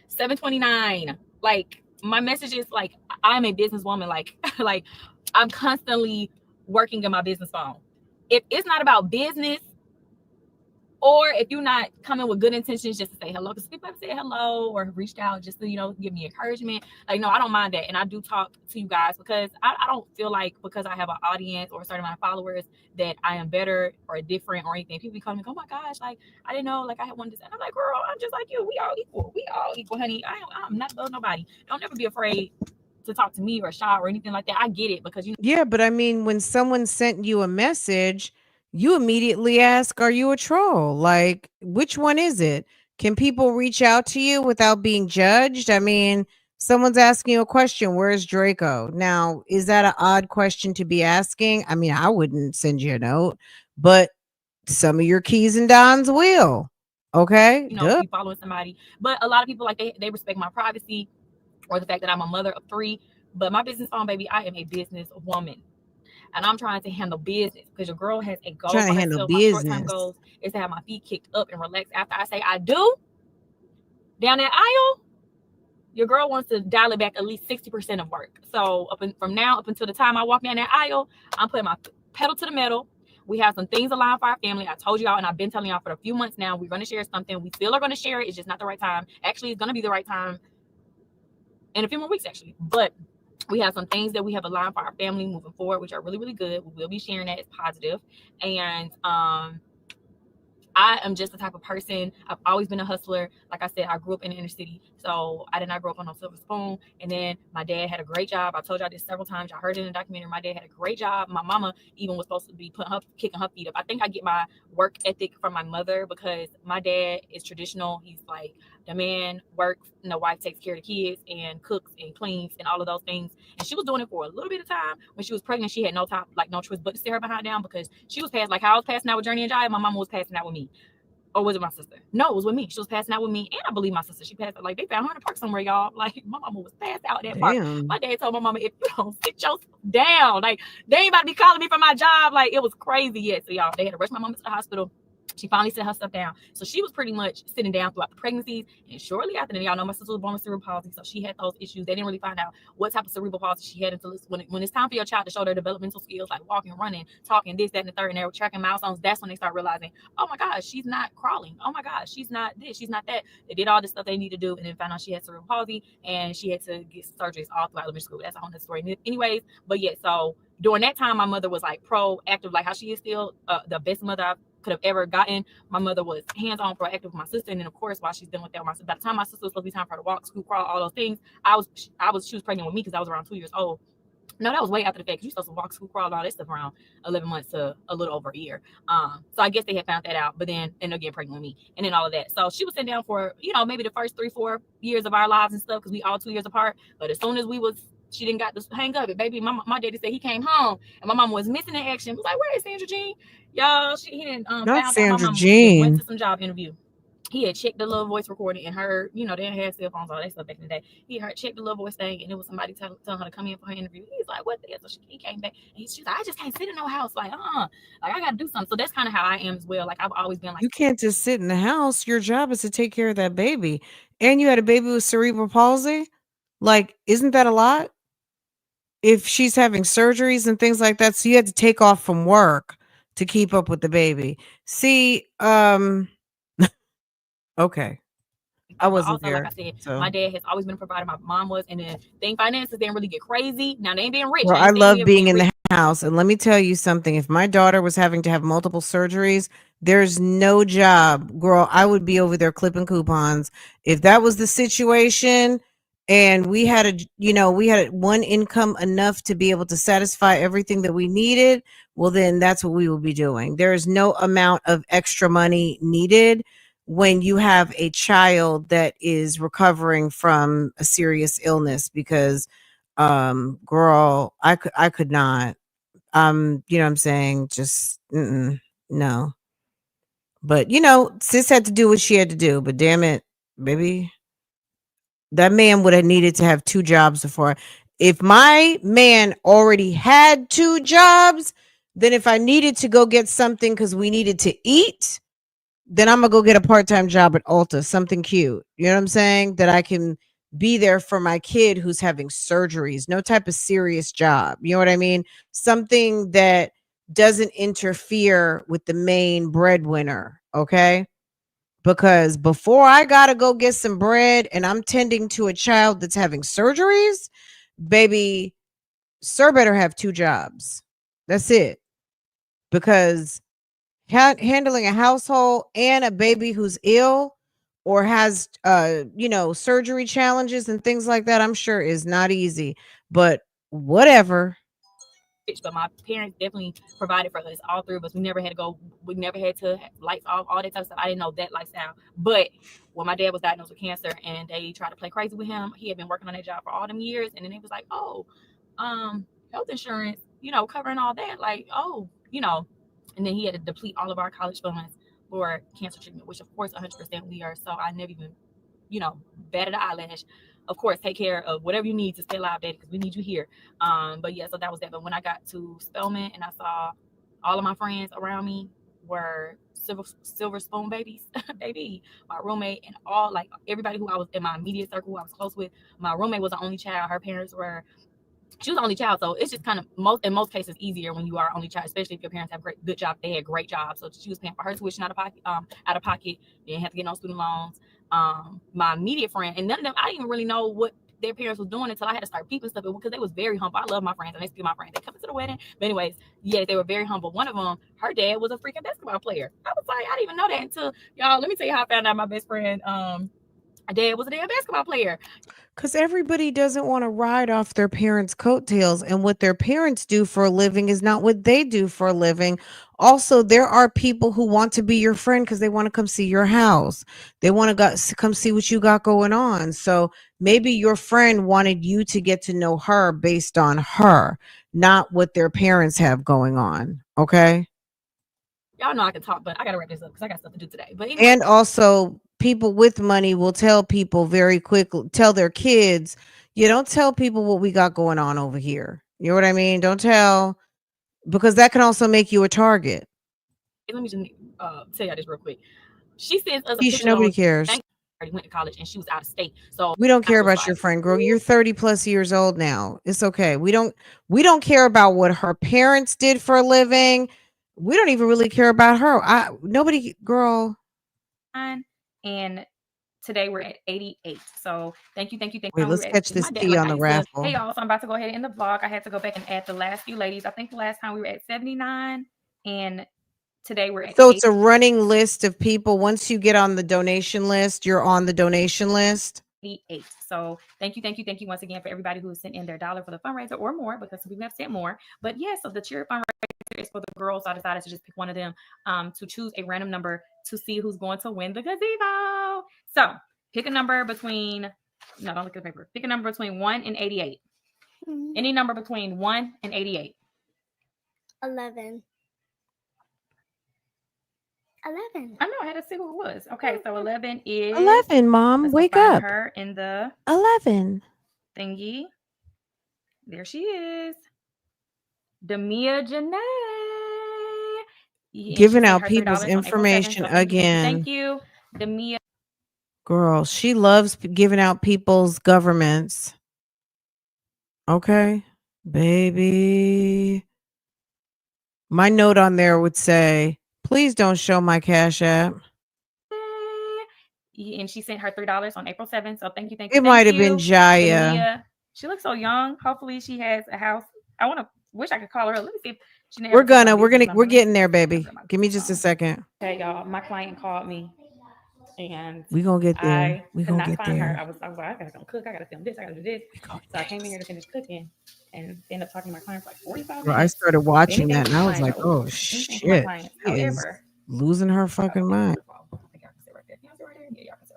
7:29. Like, my messages, like, I'm a businesswoman. Like I'm constantly working in my business phone. If it's not about business, or if you're not coming with good intentions just to say hello, because people have said hello or have reached out just to, give me encouragement. Like, no, I don't mind that. And I do talk to you guys because I don't feel like because I have an audience or a certain amount of followers that I am better or different or anything. People be calling me, oh my gosh, like, I didn't know, like, I had one to say. I'm like, girl, I'm just like you. We all equal. We all equal, honey. I'm not above nobody. Don't ever be afraid to talk to me or Shaw or anything like that. I get it because Yeah, but I mean, when someone sent you a message, you immediately ask, are you a troll? Like, which one is it? Can people reach out to you without being judged? I mean, someone's asking you a question, where's Draco? Now, is that an odd question to be asking? I mean, I wouldn't send you a note, but some of your keys and dons will. Okay. Be following somebody. But a lot of people, like, they respect my privacy or the fact that I'm a mother of 3. But my business phone, baby, I am a business woman. And I'm trying to handle business because your girl has a goal. Trying to handle business. My short-term goals is to have my feet kicked up and relax after I say I do. Down that aisle, your girl wants to dial it back at least 60% of work. So from now up until the time I walk down that aisle, I'm putting my pedal to the metal. We have some things aligned for our family. I told y'all, and I've been telling y'all for a few months now, we're going to share something. We still are going to share it. It's just not the right time. Actually, it's going to be the right time in a few more weeks, actually. But we have some things that we have aligned for our family moving forward, which are really, really good. We will be sharing that. It's positive. And I am just the type of person. I've always been a hustler. Like I said, I grew up in the inner city. So I did not grow up on no silver spoon. And then my dad had a great job. I told y'all this several times. Y'all heard it in the documentary. My dad had a great job. My mama even was supposed to be kicking her feet up. I think I get my work ethic from my mother because my dad is traditional. He's like, the man works and the wife takes care of the kids and cooks and cleans and all of those things. And she was doing it for a little bit of time. When she was pregnant, she had no time, like no choice but to sit her behind down because she was passing, like how I was passing out with Journey and Jai, my mama was passing out with me. Or was it my sister? No, it was with me. She was passing out with me, and I believe my sister. She passed out. Like, they found her in the park somewhere, y'all. Like, my mama was passed out in that park. Damn. My dad told my mama, if you don't sit yourself down, like, they ain't about to be calling me for my job. Like, it was crazy. Yeah, so y'all, they had to rush my mama to the hospital. She finally set her stuff down. So she was pretty much sitting down throughout the pregnancies. And shortly after that, y'all know my sister was born with cerebral palsy. So she had those issues. They didn't really find out what type of cerebral palsy she had until when it's time for your child to show their developmental skills, like walking, running, talking, this, that, and the third, and they were tracking milestones. That's when they start realizing, oh my gosh, she's not crawling. Oh my gosh, she's not this, she's not that. They did all the stuff they need to do, and then found out she had cerebral palsy, and she had to get surgeries all throughout elementary school. That's a whole nother story. Anyways, but yeah, so during that time, my mother was like proactive, like how she is still the best mother I've could have ever gotten. My mother was hands-on, proactive with my sister, and then of course while she's dealing with that with my sister, by the time my sister was supposed to be time for her to walk, school, crawl, all those things, she was pregnant with me because I was around 2 years old. No, that was way after the fact. You supposed to walk, school, crawl, and all that stuff around 11 months to a little over a year. So I guess they had found that out, but then ended up getting pregnant with me, and then all of that. So she was sitting down for maybe the first 3-4 years of our lives and stuff, because we all 2 years apart. But as soon as she didn't got the hang of it, baby. My daddy said he came home and my mom was missing in action. Was like, where is Sandra Jean? Y'all, he didn't Not found Sandra out my mom Jean. went to some job interview. He had checked the little voice recording and heard, they didn't have cell phones, all that stuff back in the day. He checked the little voice thing, and it was somebody telling her to come in for her interview. He's like, what the hell? So he came back, and she's like, I just can't sit in no house. Like, like, I got to do something. So that's kind of how I am as well. Like, I've always been like, you can't just sit in the house. Your job is to take care of that baby. And you had a baby with cerebral palsy. Like, isn't that a lot? If she's having surgeries and things like that, so you had to take off from work to keep up with the baby. See, okay. I wasn't also, there. like I said, So. my dad has always been a provider. My mom was, and then finances didn't really get crazy. Now they ain't being rich. Well, I love being in the house, and let me tell you something. If my daughter was having to have multiple surgeries, there's no job, girl. I would be over there clipping coupons. If that was the situation, and we had one income enough to be able to satisfy everything that we needed, well, then that's what we will be doing. There is no amount of extra money needed when you have a child that is recovering from a serious illness, because girl, I could not, you know what I'm saying, just no. But sis had to do what she had to do, but damn it, baby, that man would have needed to have 2 jobs before. If my man already had 2 jobs, then if I needed to go get something because we needed to eat, then I'm gonna go get a part-time job at Ulta, something cute. You know what I'm saying? That I can be there for my kid who's having surgeries. No type of serious job. You know what I mean? Something that doesn't interfere with the main breadwinner. Okay. Because before I gotta go get some bread and I'm tending to a child that's having surgeries, baby, sir better have 2 jobs. That's it. Because handling a household and a baby who's ill or has surgery challenges and things like that, I'm sure is not easy, but whatever. But my parents definitely provided for us, all 3 of us. We never had to lights off, all that type of stuff. I didn't know that lifestyle. But when my dad was diagnosed with cancer and they tried to play crazy with him, he had been working on that job for all them years, and then he was like, health insurance, covering all that, like, and then he had to deplete all of our college funds for cancer treatment, which of course 100% we are. So I never even, batted an eyelash. Of course, take care of whatever you need to stay alive, Daddy, because we need you here. But yeah, so that was that. But when I got to Spelman and I saw all of my friends around me were silver spoon babies, baby, my roommate and all, like, everybody who I was in my immediate circle, who I was close with. My roommate was the only child. Her parents she was the only child, so it's just kind of in most cases easier when you are only child, especially if your parents have good job. They had great jobs, so she was paying for her tuition out of pocket. Didn't have to get no student loans. My immediate friend, and none of them, I didn't even really know what their parents was doing until I had to start peeping stuff, because they was very humble. I love my friends, and they still my friends. They come to the wedding, but anyways, yeah, they were very humble. One of them, her dad was a freaking basketball player. I was like, I didn't even know that until, y'all, let me tell you how I found out my best friend dad was a damn basketball player. Because everybody doesn't want to ride off their parents' coattails, and what their parents do for a living is not what they do for a living. Also, there are people who want to be your friend because they want to come see your house. They want to come see what you got going on. So maybe your friend wanted you to get to know her based on her, not what their parents have going on. Okay. Y'all know I can talk, but I gotta wrap this up because I got stuff to do today. But anyway, And also, people with money will tell people very quickly, tell their kids, you don't tell people what we got going on over here. You know what I mean? Don't tell, because that can also make you a target. let me just tell y'all this real quick. She sends us a Keisha, picture. nobody cares. Thank you. Went to college and she was out of state, so We don't care I was about your like, friend, girl. You're 30 plus years old now. It's okay. We don't care about what her parents did for a living. We don't even really care about her. Nobody, girl. and today we're at 88. So thank you. Wait, let's catch this tea on the raffle. Hey y'all, so I'm about to go ahead and end the vlog. I had to go back and add the last few ladies. I think the last time we were at 79, and today we're at So it's a running list of people. Once you get on the donation list, you're on the donation list. 88. So thank you once again for everybody who sent in their $1 for the fundraiser or more, because we have sent more. But yeah, so the cheer fundraiser is for the girls. So I decided to just pick one of them to choose a random number to see who's going to win the gazebo. So pick a number between, no, don't look at the paper. Pick a number between 1 and 88. Any number between 1 and 88. 11. I know, I had to see who it was. Okay, so 11 is 11, Mom. Wake up. Her in the 11 thingy. There she is. Demia Janae. giving out people's information again. Thank you, Demia. Girl, she loves giving out people's governments. Okay, baby. My note on there would say, please don't show my Cash App. And she sent her $3 on April 7th. So thank you. It might have been Jaya. Demia. She looks so young. Hopefully she has a house. I wish I could call her. Let me see if she we're getting there, baby. Give me just a second. Okay, y'all. My client called me, and we gonna get there. We gonna get there. Her. I was like, I gotta go cook. I gotta film this. I gotta do this. So I came in here to finish cooking, and ended up talking to my client for like 45 minutes. I started watching that, and I was like, oh shit, she is losing her fucking mind.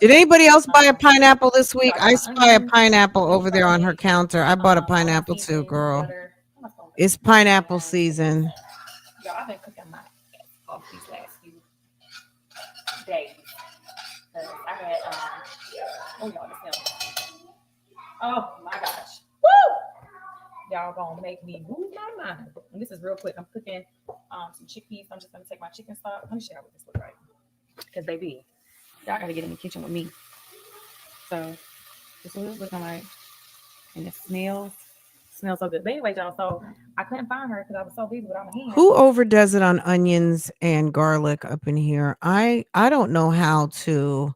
Did anybody else buy a pineapple this week? I spy a pineapple over there on her counter. I bought a pineapple too, girl. It's pineapple season. Y'all, I've been cooking my ass off these last few days. I had oh my gosh. Woo! Y'all gonna make me lose my mind. And this is real quick. I'm cooking some chickpeas. I'm just gonna take my chicken stock. Let me show you what this looks like. Because baby, y'all gotta get in the kitchen with me. So this is what it's looking like. And it smells so good. But anyway, y'all, so I couldn't find her because I was so busy without my hands. Who overdoes it on onions and garlic up in here? I don't know how to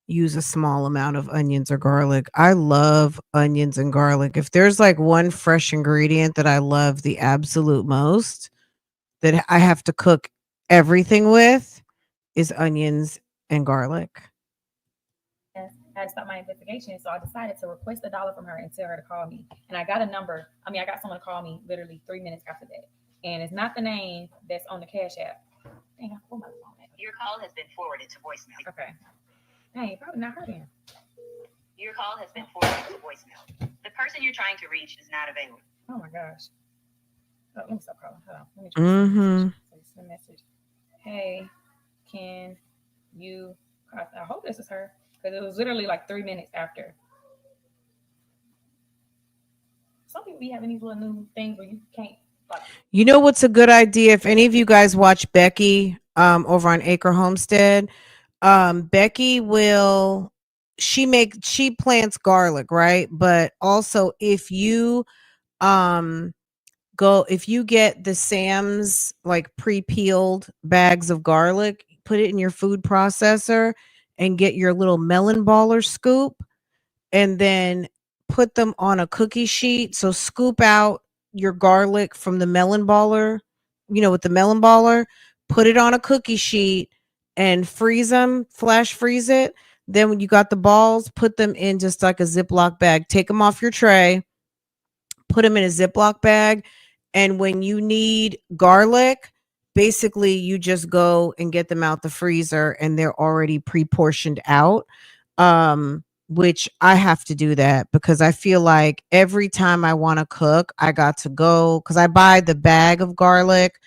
use a small amount of onions or garlic. I love onions and garlic. If there's like one fresh ingredient that I love the absolute most that I have to cook everything with is onions and garlic. I had to stop my investigation, so I decided to request $1 from her and tell her to call me. And I got a number. I got someone to call me literally 3 minutes after that. And it's not the name that's on the Cash App. Dang, I pulled my phone out. Your call has been forwarded to voicemail. Okay. Dang, probably not her then. Your call has been forwarded to voicemail. The person you're trying to reach is not available. Oh my gosh. Oh, let me stop calling. Hold on. Let me try a message. Hey, can you? I hope this is her. Because it was literally like 3 minutes after. Some people be having these little new things where you can't. Like, you know what's a good idea? If any of you guys watch Becky over on Acre Homestead, Becky she plants garlic, right? But also if you get the Sam's like pre-peeled bags of garlic, put it in your food processor and get your little melon baller scoop and then put them on a cookie sheet. So scoop out your garlic from the melon baller, with the melon baller, put it on a cookie sheet and freeze them, flash freeze it. Then when you got the balls, put them in just like a Ziploc bag, take them off your tray, put them in a Ziploc bag. And when you need garlic, basically you just go and get them out the freezer and they're already pre-portioned out. Which I have to do that because I feel like every time I want to cook, I got to go because I buy the bag of garlic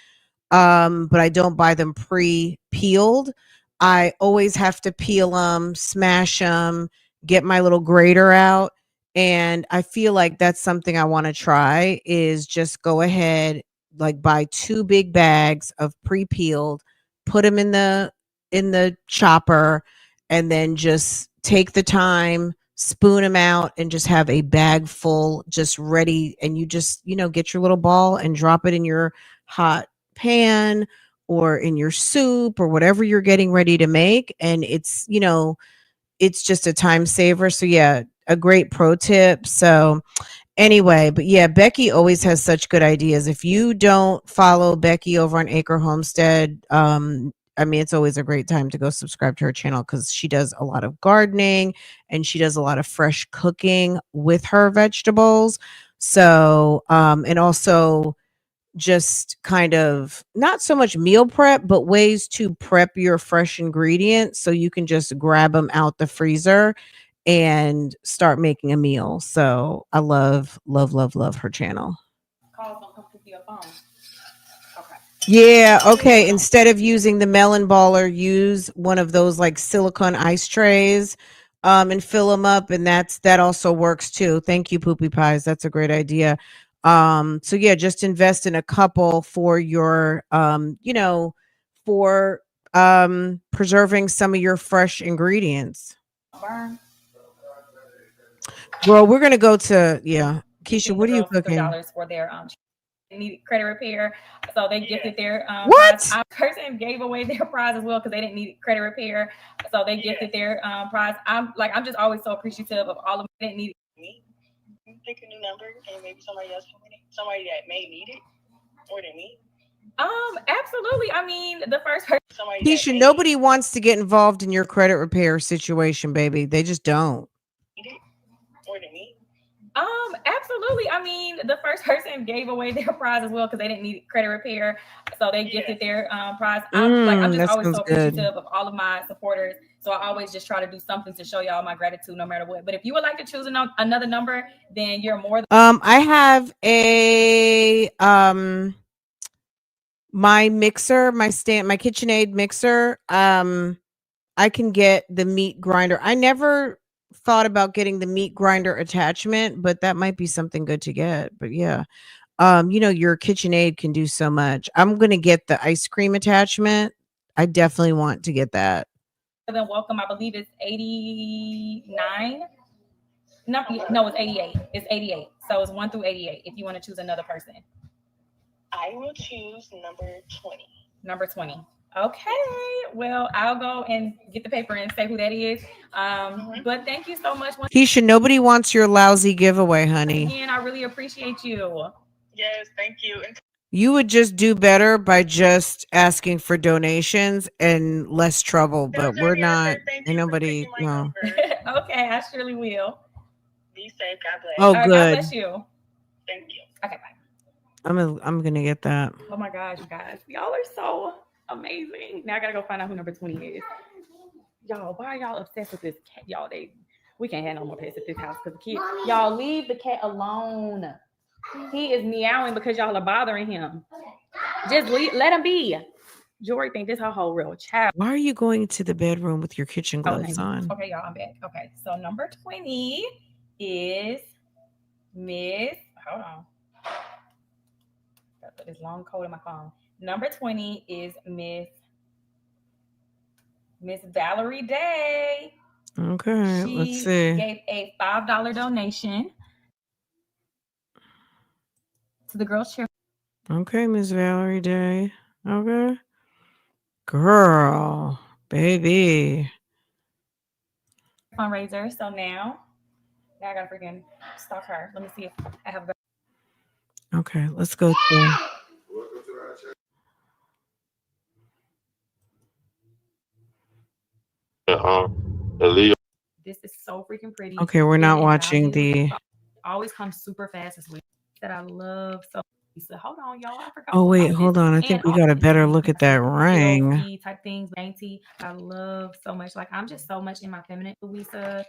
but I don't buy them pre-peeled. I always have to peel them, smash them, get my little grater out. And I feel like that's something I want to try is just go ahead, like buy 2 big bags of pre-peeled, put them in the chopper, and then just take the time, spoon them out, and just have a bag full just ready. And you just, get your little ball and drop it in your hot pan or in your soup or whatever you're getting ready to make. And it's just a time saver. So yeah, a great pro tip. So anyway, but yeah, Becky always has such good ideas. If you don't follow Becky over on Acre Homestead, I mean, it's always a great time to go subscribe to her channel because she does a lot of gardening and she does a lot of fresh cooking with her vegetables. So, and also just kind of not so much meal prep, but ways to prep your fresh ingredients so you can just grab them out the freezer and start making a meal. So I love, love, love, love her channel. Calls don't come through your phone. Okay. Yeah. Okay. Instead of using the melon baller, use one of those like silicone ice trays, and fill them up. And that also works too. Thank you, Poopy Pies. That's a great idea. So yeah, just invest in a couple for your, for, preserving some of your fresh ingredients. Burn. Girl, we're going to go to, yeah. Keisha, what are you cooking? $3 for their needed credit repair, so they gifted their What? prize. Our person gave away their prize as well because they didn't need credit repair, so they gifted their prize. I'm just always so appreciative of all of them. They didn't need Me, you pick a new number and maybe somebody else can win it. Somebody that may need it more than me. Absolutely. I mean, the first person. Keisha, nobody wants to get involved in your credit repair situation, baby. They just don't. Need it more than me. Absolutely. I mean, the first person gave away their prize as well because they didn't need credit repair, so they gifted their prize. I'm just always so appreciative of all of my supporters. So I always just try to do something to show y'all my gratitude, no matter what. But if you would like to choose another number, then you're more. I have a my mixer, my KitchenAid mixer. I can get the meat grinder. I never thought about getting the meat grinder attachment, but that might be something good to get. But yeah, your KitchenAid can do so much. I'm gonna get the ice cream attachment. I definitely want to get that. Than welcome, I believe it's 89. No, it's 88. It's 88. So it's 1 through 88. If you want to choose another person, I will choose number 20. Number 20. Okay, well, I'll go and get the paper and say who that is. But thank you so much. Keisha, nobody wants your lousy giveaway, honey. Again, I really appreciate you. Yes, thank you. You would just do better by just asking for donations and less trouble, but we're not. Ain't nobody. No. Okay, I surely will. Be safe. God bless. Oh, right, good. God bless you. Thank you. Okay, bye. I'm gonna get that. Oh my gosh, you guys, y'all are so amazing. Now I gotta go find out who number 20 is. Y'all, why are y'all obsessed with this cat? Y'all, we can't have no more pets at this house because the kid. Y'all leave the cat alone. He is meowing because y'all are bothering him. Just let him be. Jory think this her whole real child. Why are you going to the bedroom with your kitchen gloves on? Okay, y'all, I'm back. Okay, so number 20 is Miss. Hold on. Gotta put this long code in my phone. Number 20 is Miss Valerie Day. Okay, let's see. She gave a $5 donation to the girls' cheer. Okay, Miss Valerie Day. Okay. Girl, baby. Fundraiser. So now I gotta freaking stalk her. Let me see if I have. Okay, let's go to. This is so freaking pretty. Okay, we're not watching the. Always comes super fast as well. That I love so. So hold on, y'all. I forgot. Oh wait, hold on. I think we got a better look at that ring. Type things, dainty. I love so much. Like I'm just so much in my feminine. Louisa,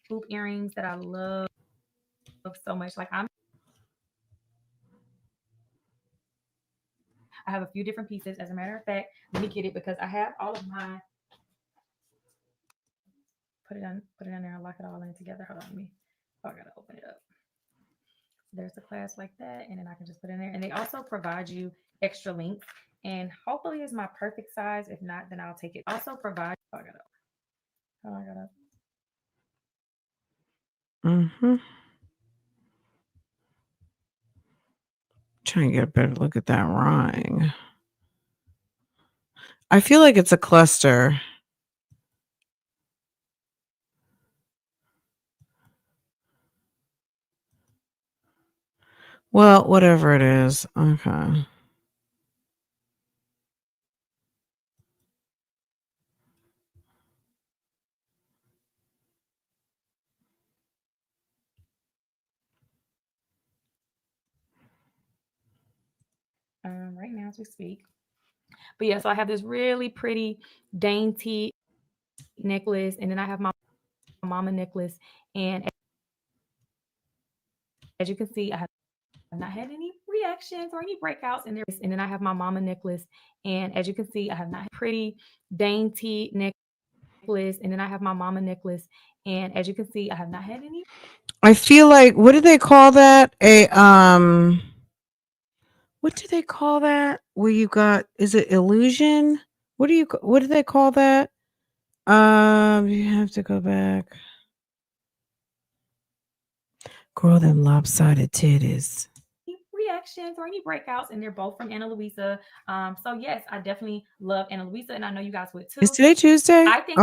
hoop earrings that I love so much. Like I have a few different pieces. As a matter of fact, let me get it because I have all of my. Put it in there and lock it all in together. Hold on, I gotta open it up. There's the clasp like that, and then I can just put it in there. And they also provide you extra links, and hopefully it's my perfect size. If not, then I'll take it. Also provide. Trying to get a better look at that ring. I feel like it's a cluster. Well, whatever it is. Okay. Right now as we speak. But yeah, so I have this really pretty dainty necklace, and then I have my mama necklace, and as you can see, I have not had any reactions or any breakouts in there. And then I have my mama necklace, and as you can see, I have not had pretty dainty necklace, and then I have my mama necklace, and as you can see, I have not had any. I feel like, what do they call that? What do they call that? Where you got, is it illusion? What do they call that? You have to go back. Girl, them lopsided titties. Reactions or any breakouts, and they're both from Ana Luisa. So yes, I definitely love Ana Luisa, and I know you guys would too. Is today Tuesday? I think.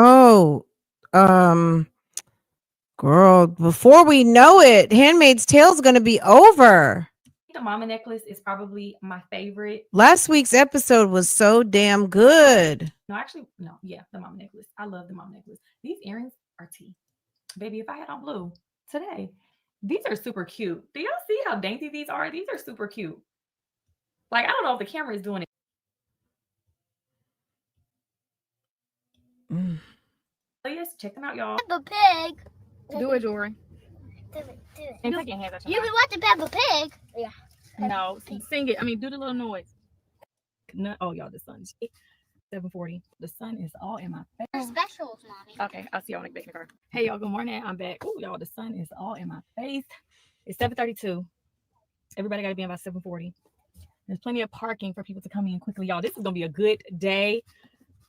Girl, before we know it, Handmaid's Tale is going to be over. The mama necklace is probably my favorite. Last week's episode was so damn good. No, actually, no. Yeah, the mama necklace. I love the mama necklace. These earrings are tea. Baby, if I had on blue today, these are super cute. Do y'all see how dainty these are? These are super cute. Like, I don't know if the camera is doing it. So yes, check them out, y'all. Peppa Pig. Do it, Jory. Do it. And take your hands out your You've been mouth. watching Peppa Pig. Yeah. No, sing it. I mean, do the little noise. No, oh, y'all, the sun's 7:40. The sun is all in my face. They're specials, mommy. Okay, I'll see y'all when I get back in the car. Hey, y'all, good morning. I'm back. Oh, y'all, the sun is all in my face. It's 7:32. Everybody got to be in by 7:40. There's plenty of parking for people to come in quickly, y'all. This is going to be a good day.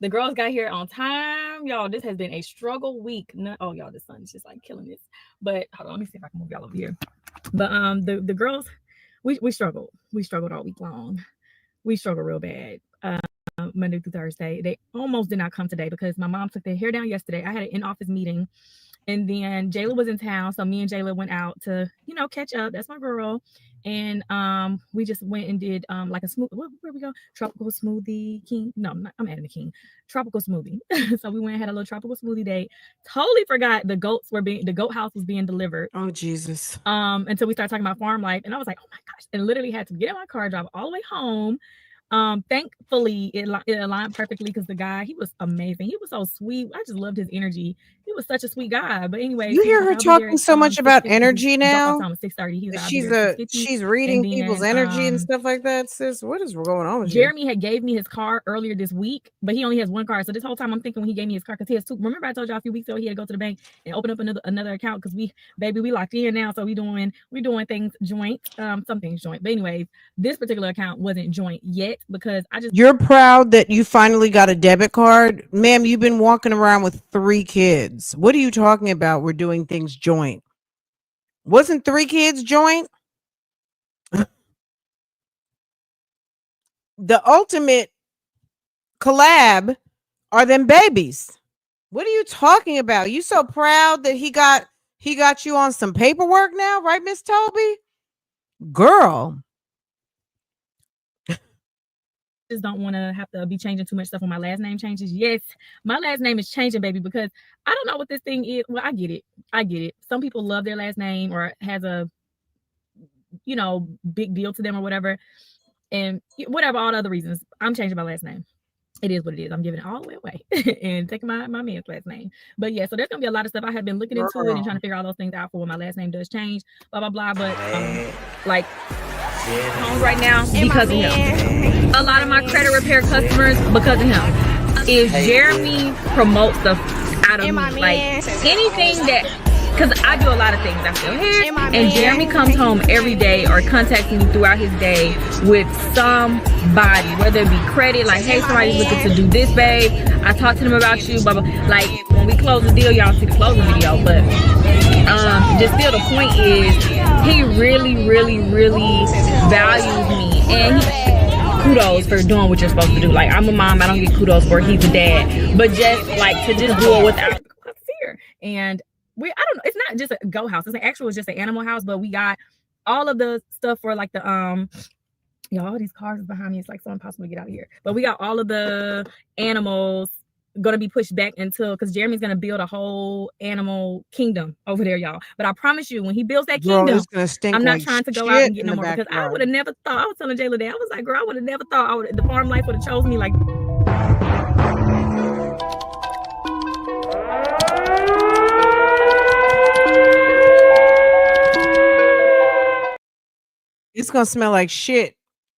The girls got here on time. Y'all, this has been a struggle week. Oh, y'all, the sun's just like killing this. But hold on, let me see if I can move y'all over here. But the girls, we struggled. We struggled all week long. We struggled real bad. Monday through Thursday. They almost did not come today because my mom took their hair down yesterday. I had an in-office meeting, and then Jayla was in town, so me and Jayla went out to, catch up. That's my girl. And we just went and did like a smoothie. Where we go? Tropical smoothie king. No, I'm adding the king. Tropical smoothie. So we went and had a little tropical smoothie day. Totally forgot the goat house was being delivered. Oh Jesus. Until we started talking about farm life, and I was like, oh my gosh, and literally had to get in my car, drive all the way home. Thankfully it aligned perfectly because the guy, he was amazing. He was so sweet. I just loved his energy. He was such a sweet guy. But anyway, you hear her talking so much about energy now. 6:30. She's reading people's energy and stuff like that. Sis, what is going on with Jeremy had gave me his car earlier this week, but he only has one car. So this whole time I'm thinking when he gave me his car, because he has two. Remember I told y'all a few weeks ago he had to go to the bank and open up another account because we locked in now. So we doing things joint, some things joint. But anyways, this particular account wasn't joint yet because You're proud that you finally got a debit card? Ma'am, you've been walking around with 3 kids. What are you talking about? We're doing things joint. Wasn't 3 kids joint? The ultimate collab are them babies. What are you talking about? You so proud that he got you on some paperwork now, right, Miss Toby? Girl. Just don't want to have to be changing too much stuff when my last name changes. Yes, my last name is changing, baby, because I don't know what this thing is. Well, I get it. Some people love their last name or has a, big deal to them or whatever. And whatever, all the other reasons, I'm changing my last name. It is what it is. I'm giving it all the way away and taking my man's last name. But yeah, so there's going to be a lot of stuff. I have been looking into it and trying to figure all those things out for when my last name does change, blah, blah, blah. But homes right now because of him. A lot of my credit repair customers because of him. If Jeremy promotes the out of me, like anything that, because I do a lot of things. I feel hair, and Jeremy comes home every day or contacts me throughout his day with somebody, whether it be credit, like, hey, somebody's looking to do this, babe. I talked to them about you, blah, blah. Like, when we close the deal, y'all see the closing video, but just still the point is, he really, really, really values me, and kudos for doing what you're supposed to do. Like, I'm a mom, I don't get kudos for he's a dad, but just like to just do it without fear. And I don't know, it's not just a go house, it's just an animal house, but we got all of the stuff for like the all these cars behind me, it's like so impossible to get out of here, but we got all of the animals gonna be pushed back until, because Jeremy's gonna build a whole animal kingdom over there, y'all. But I promise you, when he builds that kingdom, I'm not trying to go out and get no more, because I would have never thought, I was telling Jayla that, I was like, girl, I would have never thought the farm life would have chosen me. Like, it's gonna smell like shit.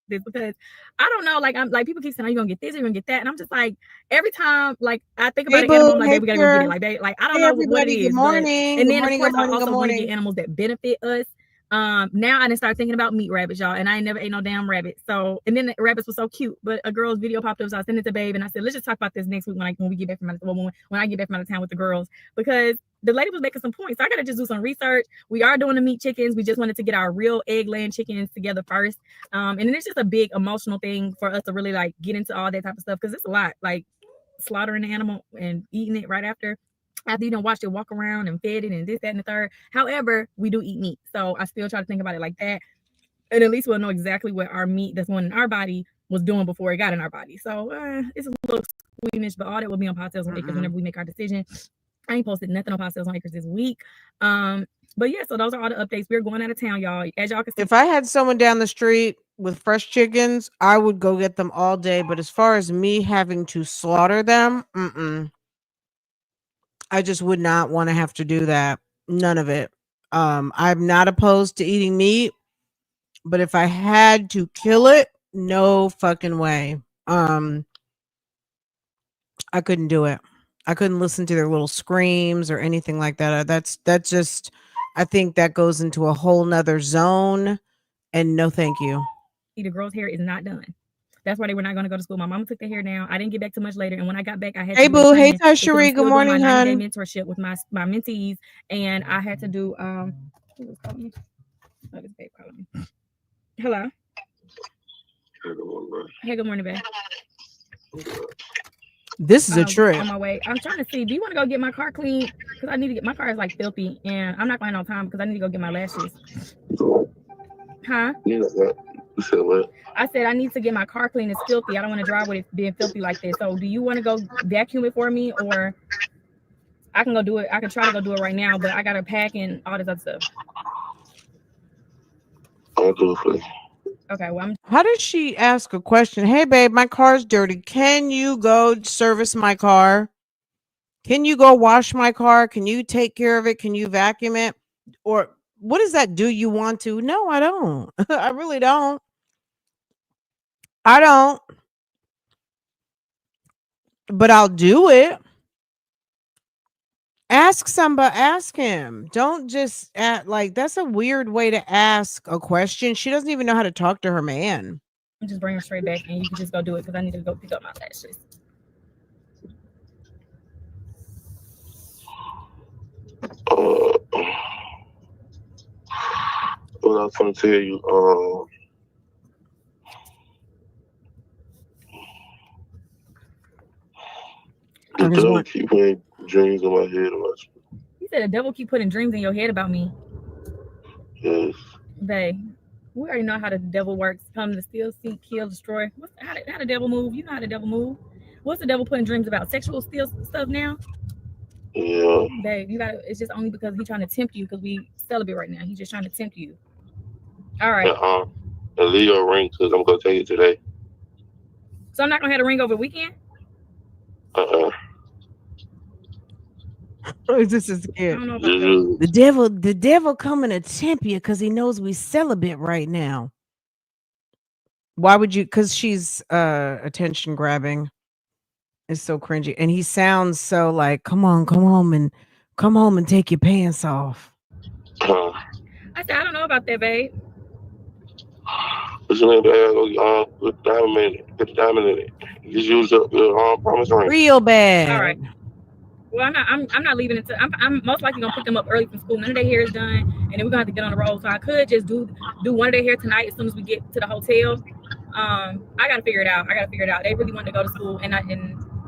Because I don't know, like, I'm like, people keep saying, are you gonna get this, you're gonna get that, and I'm just like, every time like I think about an animal, I'm like, baby, we gotta go get it, like, babe, like, I don't know what it is. Good morning. And then of course I also want to get animals that benefit us. Now I didn't start thinking about meat rabbits, y'all, and I ain't never ate no damn rabbit. So, and then the rabbits were so cute, but a girl's video popped up, so I sent it to babe, and I said, let's just talk about this next week when we get back from when I get back from out of town with the girls, because the lady was making some points. So I gotta just do some research. We are doing the meat chickens. We just wanted to get our real egg laying chickens together first. And then it's just a big emotional thing for us to really like get into all that type of stuff, because it's a lot, like slaughtering the animal and eating it right after you done watched it walk around and fed it and this, that, and the third. However, we do eat meat, so I still try to think about it like that, and at least we'll know exactly what our meat that's going in our body was doing before it got in our body. So it's a little squeamish, but all that will be on Pod Sales on Acres whenever we make our decision. I ain't posted nothing on Pod Sales on Acres this week. But yeah, so those are all the updates. We're going out of town, y'all. As y'all can see, if I had someone down the street with fresh chickens, I would go get them all day. But as far as me having to slaughter them, I just would not want to have to do that. None of it. I'm not opposed to eating meat, but if I had to kill it, no fucking way. I couldn't do it. I couldn't listen to their little screams or anything like that. That's just, I think that goes into a whole nother zone, and no thank you. The girl's hair is not done. That's why they were not going to go to school. My mama took the hair down. I didn't get back too much later, and when I got back, I had hey to boo, hey Tashari, good morning, my hon. mentorship with my mentees, and I had to do who was calling me? Oh, this babe calling me. Hello. Hey, good morning, babe. This is a trip. On my way. I'm trying to see. Do you want to go get my car cleaned? Because I need to get my car is like filthy, and I'm not going to have no time because I need to go get my lashes. Huh? You said what? I said I need to get my car clean. It's filthy. I don't want to drive with it being filthy like this. So do you want to go vacuum it for me, or I can go do it? I can try to go do it right now, but I got to pack and all this other stuff. I'll do it for you. Okay, well, how did she ask a question? Hey babe, my car's dirty. Can you go service my car? Can you go wash my car? Can you take care of it? Can you vacuum it? Or what does that do? You want to? No, I don't. I really don't. I don't. But I'll do it. Ask somebody, ask him. Don't just act like that's a weird way to ask a question. She doesn't even know how to talk to her man. Just bring her straight back and you can just go do it because I need to go pick up my lashes. What I was going to tell you, the devil keep putting dreams in my head about you. You said the devil keep putting dreams in your head about me. Yes. Babe, we already know how the devil works. Come to steal, seek, kill, destroy. How the devil move? You know how the devil move. What's the devil putting dreams about? Sexual stuff now? Yeah. Babe, you gotta. It's just only because he's trying to tempt you because we celibate right now. He's just trying to tempt you. All right. And leave your ring because I'm gonna take it today. So I'm not gonna have a ring over the weekend. This is good. The devil coming to tempt you because he knows we celibate right now. Why would you? Because she's attention grabbing. It's so cringy, and he sounds so like, come home and take your pants off. Huh. I said, I don't know about that, babe. But you need to put the diamond in it. Put the diamond in it. Just use the promise ring. Real bad. All right. Well, I'm not leaving until I'm most likely gonna pick them up early from school. None of their hair is done, and then we're gonna have to get on the road. So I could just do one of their hair tonight as soon as we get to the hotel. I gotta figure it out. They really wanted to go to school, and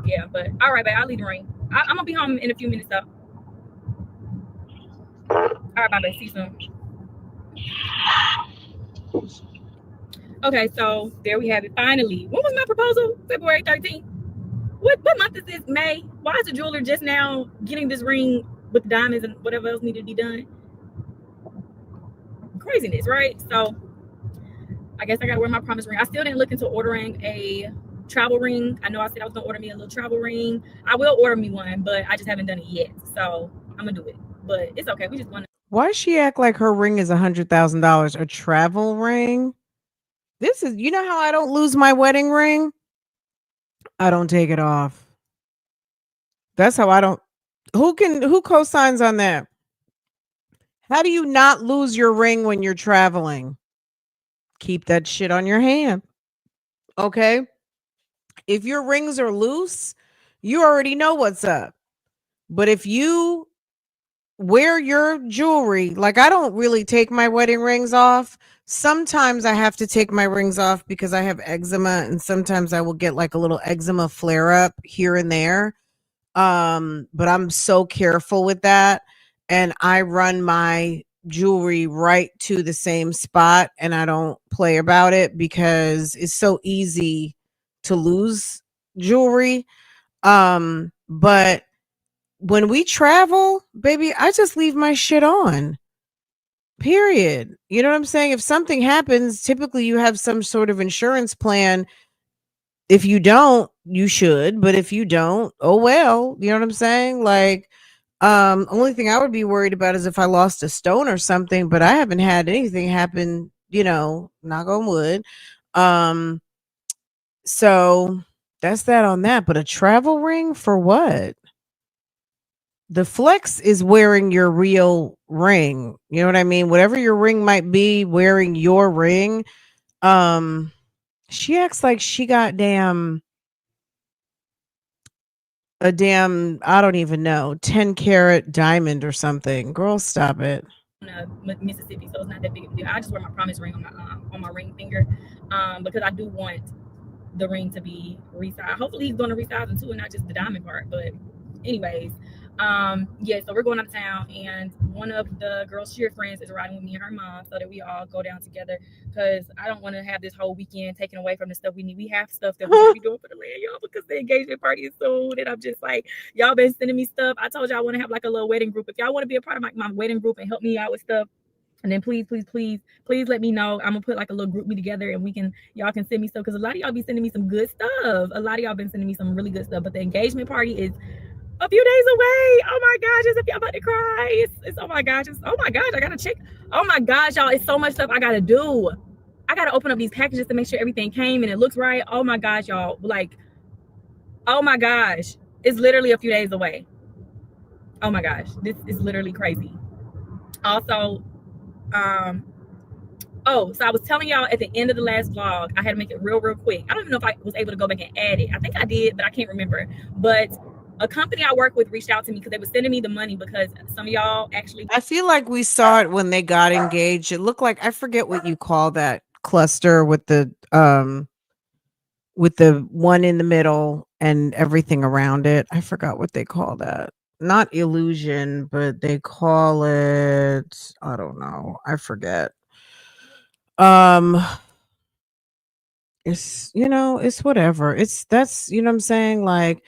yeah. But all right, babe, I'll leave the ring. I'm gonna be home in a few minutes though. All right, bye, babe. See you soon. Okay, so there we have it. Finally, when was my proposal? February 13th. What month is this? May. Why is the jeweler just now getting this ring with diamonds and whatever else needed to be done? Craziness, right? So I guess I gotta wear my promise ring. I still didn't look into ordering a travel ring. I know I said I was gonna order me a little travel ring. I will order me one, but I just haven't done it yet. So I'm gonna do it. But it's okay. We just want to. Why does she act like her ring is $100,000? A travel ring? This is, you know how I don't lose my wedding ring? I don't take it off. That's how I don't. Who co-signs on that? How do you not lose your ring when you're traveling? Keep that shit on your hand. Okay? If your rings are loose, you already know what's up. But if you wear your jewelry, like I don't really take my wedding rings off. Sometimes I have to take my rings off because I have eczema, and sometimes I will get like a little eczema flare up here and there. But I'm so careful with that, and I run my jewelry right to the same spot, and I don't play about it because it's so easy to lose jewelry. But when we travel, baby, I just leave my shit on. Period. You know what I'm saying? If something happens, typically you have some sort of insurance plan. If you don't, you should, but if you don't, oh well. You know what I'm saying? Like, only thing I would be worried about is if I lost a stone or something, but I haven't had anything happen, knock on wood. So that's that on that. But a travel ring for what? The flex is wearing your real ring. You know what I mean? Whatever your ring might be, wearing your ring. She acts like she got a damn, I don't even know, 10-carat diamond or something. Girl, stop it. Mississippi, so it's not that big of a deal. I just wear my promise ring on my ring finger, because I do want the ring to be resized. Hopefully he's going to resize it too, and not just the diamond part. But anyways, yeah, so we're going uptown, and one of the girls' cheer friends is riding with me and her mom, so that we all go down together, because I don't want to have this whole weekend taken away from the stuff we need. We have stuff that we're be doing for the land, y'all, because the engagement party is soon, and I'm just like, y'all been sending me stuff. I told y'all I want to have like a little wedding group. If y'all want to be a part of my wedding group and help me out with stuff, and then please let me know. I'm gonna put like a little group me together, and y'all can send me stuff, because a lot of y'all be sending me some good stuff. A lot of y'all been sending me some really good stuff, but the engagement party is a few days away. Oh my gosh, as if y'all about to cry. It's oh my gosh, I gotta check. Oh my gosh, y'all, it's so much stuff I gotta do. I gotta open up these packages to make sure everything came and it looks right. Oh my gosh, y'all, like, oh my gosh, it's literally a few days away. Oh my gosh, this is literally crazy. Also, so I was telling y'all at the end of the last vlog, I had to make it real quick. I don't even know if I was able to go back and add it. I think I did, but I can't remember. But a company I work with reached out to me because they were sending me the money, because some of y'all actually. I feel like we saw it when they got engaged. It looked like, I forget what you call that cluster with the one in the middle and everything around it. I forgot what they call that. Not illusion, but they call it, I don't know. I forget. It's, it's whatever. That's, you know what I'm saying? Like,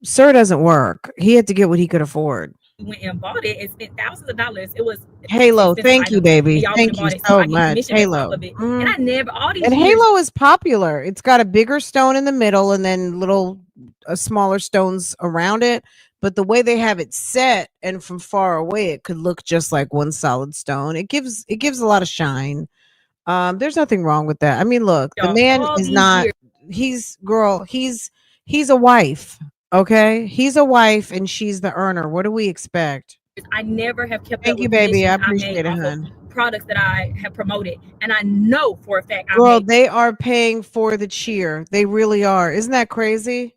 sir doesn't work. He had to get what he could afford. Went and bought it and spent thousands of dollars. It was Halo. Thank you, baby. Thank you so much. Halo. And I never, all these and years, Halo is popular. It's got a bigger stone in the middle and then little smaller stones around it. But the way they have it set and from far away, it could look just like one solid stone. It gives a lot of shine. There's nothing wrong with that. I mean, look, the man all is these not. years. He's a wife. Okay, he's a wife, and she's the earner. What do we expect? I never have kept up Thank you, with baby. I commissions I made appreciate it, off of hun. products that I have promoted, and I know for a fact I Girl, made they are paying for the cheer. They really are. Isn't that crazy?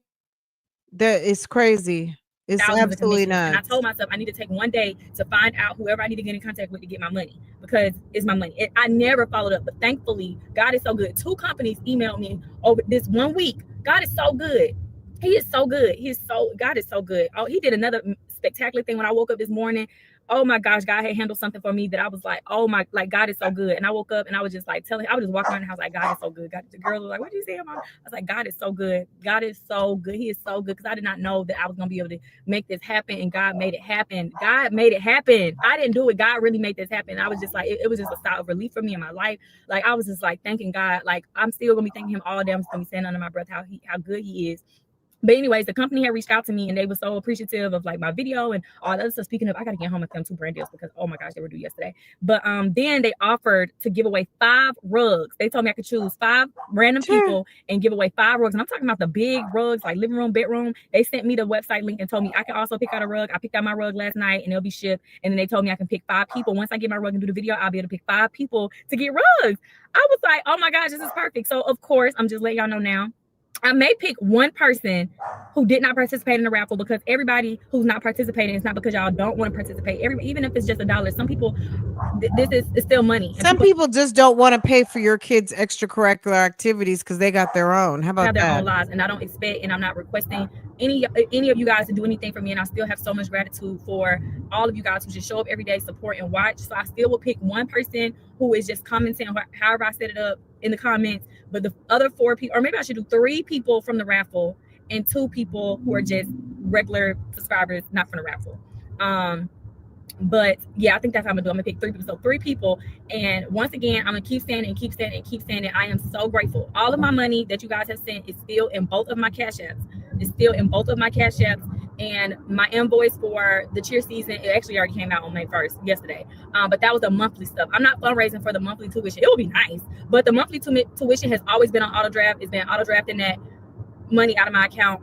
That is crazy. It's thousands of absolutely commissions. And I nuts. told myself I need to take one day to find out whoever I need to get in contact with to get my money, because it's my money. I never followed up, but thankfully, God is so good. 2 companies emailed me over this 1 week. God is so good. He is so good. God is so good. Oh, he did another spectacular thing when I woke up this morning. Oh my gosh, God had handled something for me that I was like, oh my, like God is so good. And I woke up and I was just like I was just walking around the house like, God is so good. God, the girls were like, what did you say, Mom? I was like, God is so good. God is so good. He is so good, because I did not know that I was gonna be able to make this happen, and God made it happen. God made it happen. I didn't do it. God really made this happen. I was just like, it was just a sigh of relief for me in my life. Like I was just like thanking God. Like I'm still gonna be thanking him all day. I'm just gonna be saying under my breath how good he is. But anyways, the company had reached out to me and they were so appreciative of like my video and all that. So speaking of, I gotta get home with them 2 brand deals, because oh my gosh, they were due yesterday. But then they offered to give away 5 rugs. They told me I could choose 5 random people and give away 5 rugs. And I'm talking about the big rugs, like living room, bedroom. They sent me the website link and told me I can also pick out a rug. I picked out my rug last night and it'll be shipped. And then they told me I can pick 5 people. Once I get my rug and do the video, I'll be able to pick 5 people to get rugs. I was like, oh my gosh, this is perfect. So of course, I'm just letting y'all know now, I may pick one person who did not participate in the raffle, because everybody who's not participating, it's not because y'all don't want to participate. Even if it's just $1, some people, this is still money. Some people just don't want to pay for your kids' extracurricular activities because they got their own. How about have their that? own lives, and I don't expect, and I'm not requesting any of you guys to do anything for me, and I still have so much gratitude for all of you guys who just show up every day, support and watch. So I still will pick one person who is just commenting however I set it up in the comments, but the other 4 people, or maybe I should do 3 people from the raffle and 2 people who are just regular subscribers, not from the raffle. But yeah, I think that's how I'm gonna do. I'm gonna pick 3 people. So 3 people. And once again, I'm gonna keep standing. I am so grateful. All of my money that you guys have sent is still in both of my cash apps. And my invoice for the cheer season, it actually already came out on May 1st, yesterday. But that was the monthly stuff. I'm not fundraising for the monthly tuition. It would be nice, but the monthly tuition has always been on auto draft. It's been auto drafting that money out of my account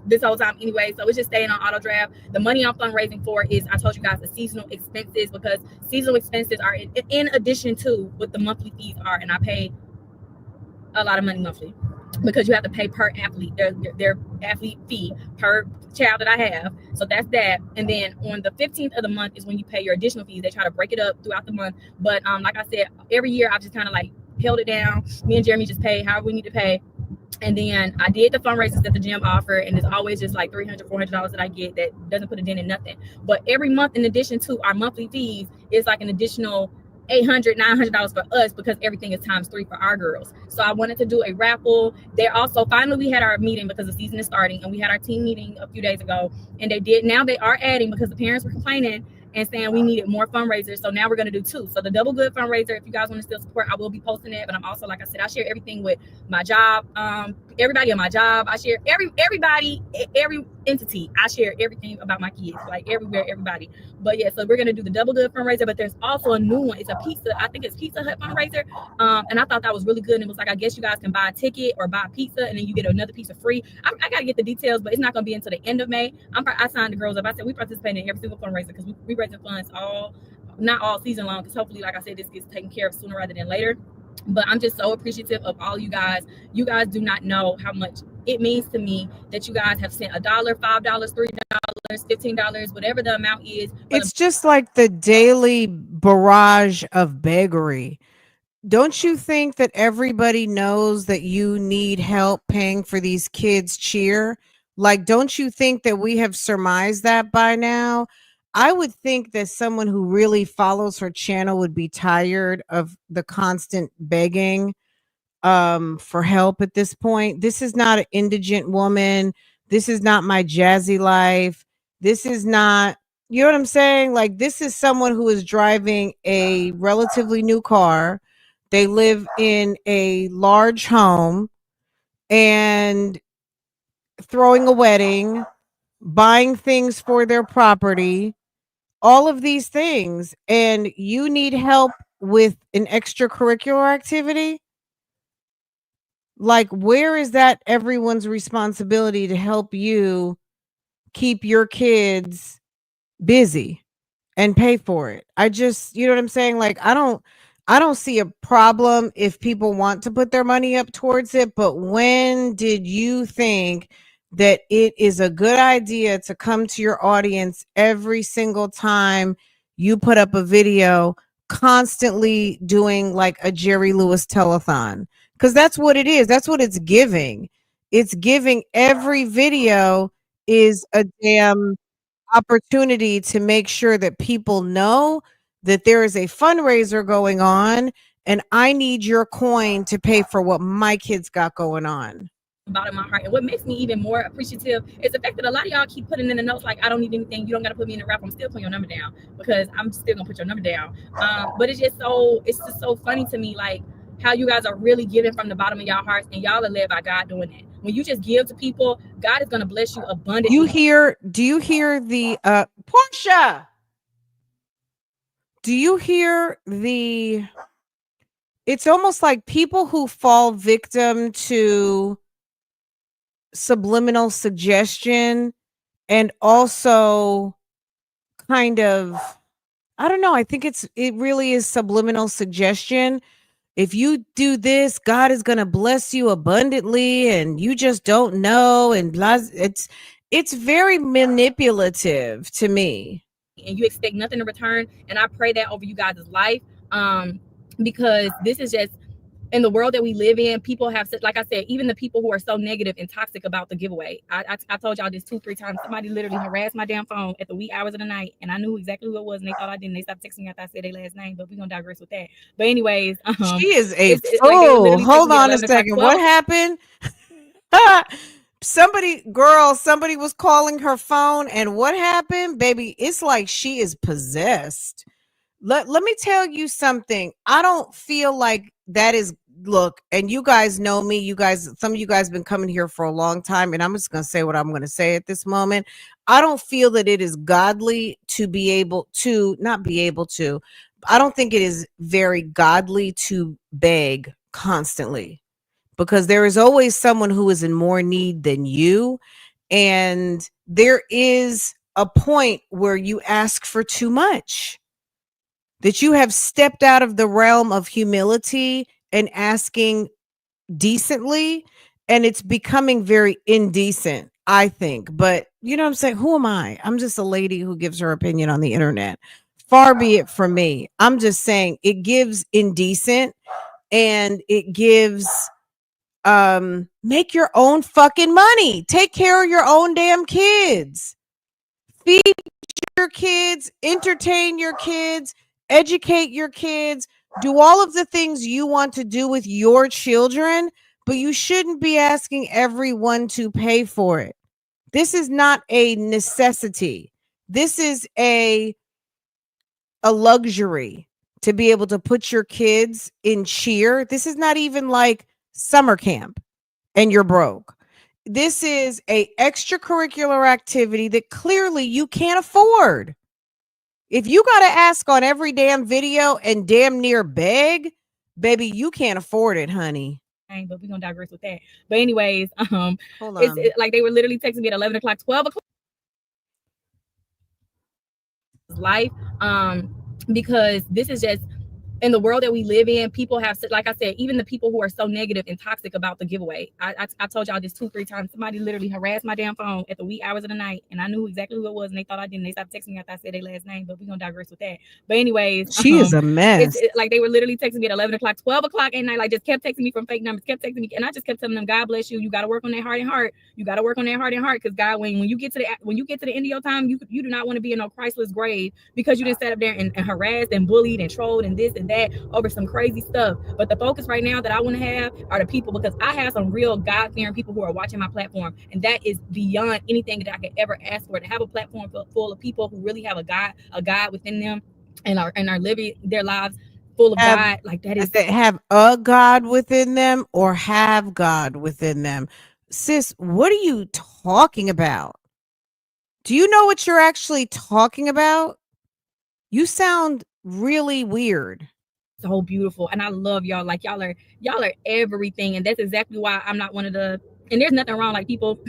this whole time anyway, so it's just staying on auto draft. The money I'm fundraising for is, I told you guys, the seasonal expenses, because seasonal expenses are in addition to what the monthly fees are, and I pay a lot of money monthly because you have to pay per athlete, their athlete fee per child that I have. So that's that. And then on the 15th of the month is when you pay your additional fees. They try to break it up throughout the month, but like I said, every year I've just kind of like held it down. Me and Jeremy just pay however we need to pay. And then I did the fundraisers that the gym offer, and it's always just like $300, $400 that I get that doesn't put a dent in nothing. But every month, in addition to our monthly fees, is like an additional $800, $900 for us, because everything is times 3 for our girls. So I wanted to do a raffle. There also, finally, we had our meeting because the season is starting, and we had our team meeting a few days ago, and now they are adding, because the parents were complaining and saying we needed more fundraisers. So now we're going to do 2. So the Double Good fundraiser, if you guys want to still support, I will be posting it. But I'm also, like I said, I share everything with my job, everybody in my job. I share everybody, every entity. I share everything about my kids, like everywhere, everybody. But yeah, so we're going to do the Double Good fundraiser, but there's also a new one. It's a pizza. I think it's Pizza Hut fundraiser. And I thought that was really good. And it was like, I guess you guys can buy a ticket or buy pizza, and then you get another pizza free. I got to get the details, but it's not going to be until the end of May. I signed the girls up. I said we participate in every single fundraiser, because we raising funds not all season long, because hopefully, like I said, this gets taken care of sooner rather than later. But I'm just so appreciative of all you guys. You guys do not know how much it means to me that you guys have sent $1, $5, $3, $15, whatever the amount is. It's just like the daily barrage of beggary. Don't you think that everybody knows that you need help paying for these kids' cheer? Like, don't you think that we have surmised that by now? I would think that someone who really follows her channel would be tired of the constant begging for help at this point. This is not an indigent woman. This is not my jazzy life. This is not, you know what I'm saying? Like, this is someone who is driving a relatively new car. They live in a large home and throwing a wedding, buying things for their property, all of these things. And you need help with an extracurricular activity? Like, where is that everyone's responsibility to help you keep your kids busy and pay for it? I just, you know what I'm saying? Like, I don't see a problem if people want to put their money up towards it, but when did you think that it is a good idea to come to your audience every single time you put up a video, constantly doing like a Jerry Lewis telethon? Because that's what it is. That's what it's giving. It's giving every video is a damn opportunity to make sure that people know that there is a fundraiser going on and I need your coin to pay for what my kids got going on. Bottom of my heart. And what makes me even more appreciative is the fact that a lot of y'all keep putting in the notes like, I don't need anything, you don't got to put me in the raffle. I'm still putting your number down because I'm still gonna put your number down. But it's just so funny to me, like how you guys are really giving from the bottom of y'all hearts, and y'all are led by God doing that. When you just give to people, God is gonna bless you abundantly. Do you hear the Portia? Do you hear the, it's almost like people who fall victim to subliminal suggestion and also kind of, I don't know, I think it really is subliminal suggestion. If you do this, God is going to bless you abundantly and you just don't know, and blah. It's very manipulative to me. And you expect nothing in return, and I pray that over you guys' life, because this is just, in the world that we live in, people have said, like I said, even the people who are so negative and toxic about the giveaway. I told y'all this 2-3 times. Somebody literally harassed my damn phone at the wee hours of the night, and I knew exactly who it was, and they thought I didn't. They stopped texting me after I said their last name, but we're gonna digress with that. But anyways, she is a fool. Hold on a second. What happened? Somebody was calling her phone, and what happened, baby? It's like she is possessed. Let me tell you something. I don't feel like that is, look, and you guys know me. You guys, some of you guys have been coming here for a long time, and I'm just going to say what I'm going to say at this moment. I don't feel that it is godly to be able to, not be able to, I don't think it is very godly to beg constantly, because there is always someone who is in more need than you. And there is a point where you ask for too much, that you have stepped out of the realm of humility and asking decently, and it's becoming very indecent, I think. But you know what I'm saying? Who am I? I'm just a lady who gives her opinion on the internet. Far be it from me. I'm just saying it gives indecent, and it gives make your own fucking money. Take care of your own damn kids. Feed your kids, entertain your kids, educate your kids, do all of the things you want to do with your children, but you shouldn't be asking everyone to pay for it. This is not a necessity. This is a luxury to be able to put your kids in cheer. This is not even like summer camp and you're broke. This is a extracurricular activity that clearly you can't afford. If you got to ask on every damn video and damn near beg, baby, you can't afford it, honey. But we're gonna digress with that. But anyways, hold on. It's like they were literally texting me at 11 o'clock, 12 o'clock. Life, because this is just, in the world that we live in, people have said, like I said, even the people who are so negative and toxic about the giveaway. I told y'all this 2-3 times. Somebody literally harassed my damn phone at the wee hours of the night, and I knew exactly who it was, and they thought I didn't. They stopped texting me after I said their last name, but we're gonna digress with that. But anyways, she is a mess. It's like they were literally texting me at 11 o'clock, 12 o'clock at night, like just kept texting me from fake numbers, kept texting me, and I just kept telling them, God bless you. You got to work on that heart and heart. You got to work on that heart and heart, because God, when you get to the end of your time, you do not want to be in no Christless grave because you didn't sat up there and harassed and bullied and trolled and this and that over some crazy stuff. But the focus right now that I want to have are the people, because I have some real God-fearing people who are watching my platform, and that is beyond anything that I could ever ask for. To have a platform full of people who really have a God within them and are living their lives full of God, like that is, they have a God within them or have God within them. Sis, what are you talking about? Do you know what you're actually talking about? You sound really weird. so beautiful, and I love y'all. Like y'all are everything, and that's exactly why I'm not one of the. And there's nothing wrong, like people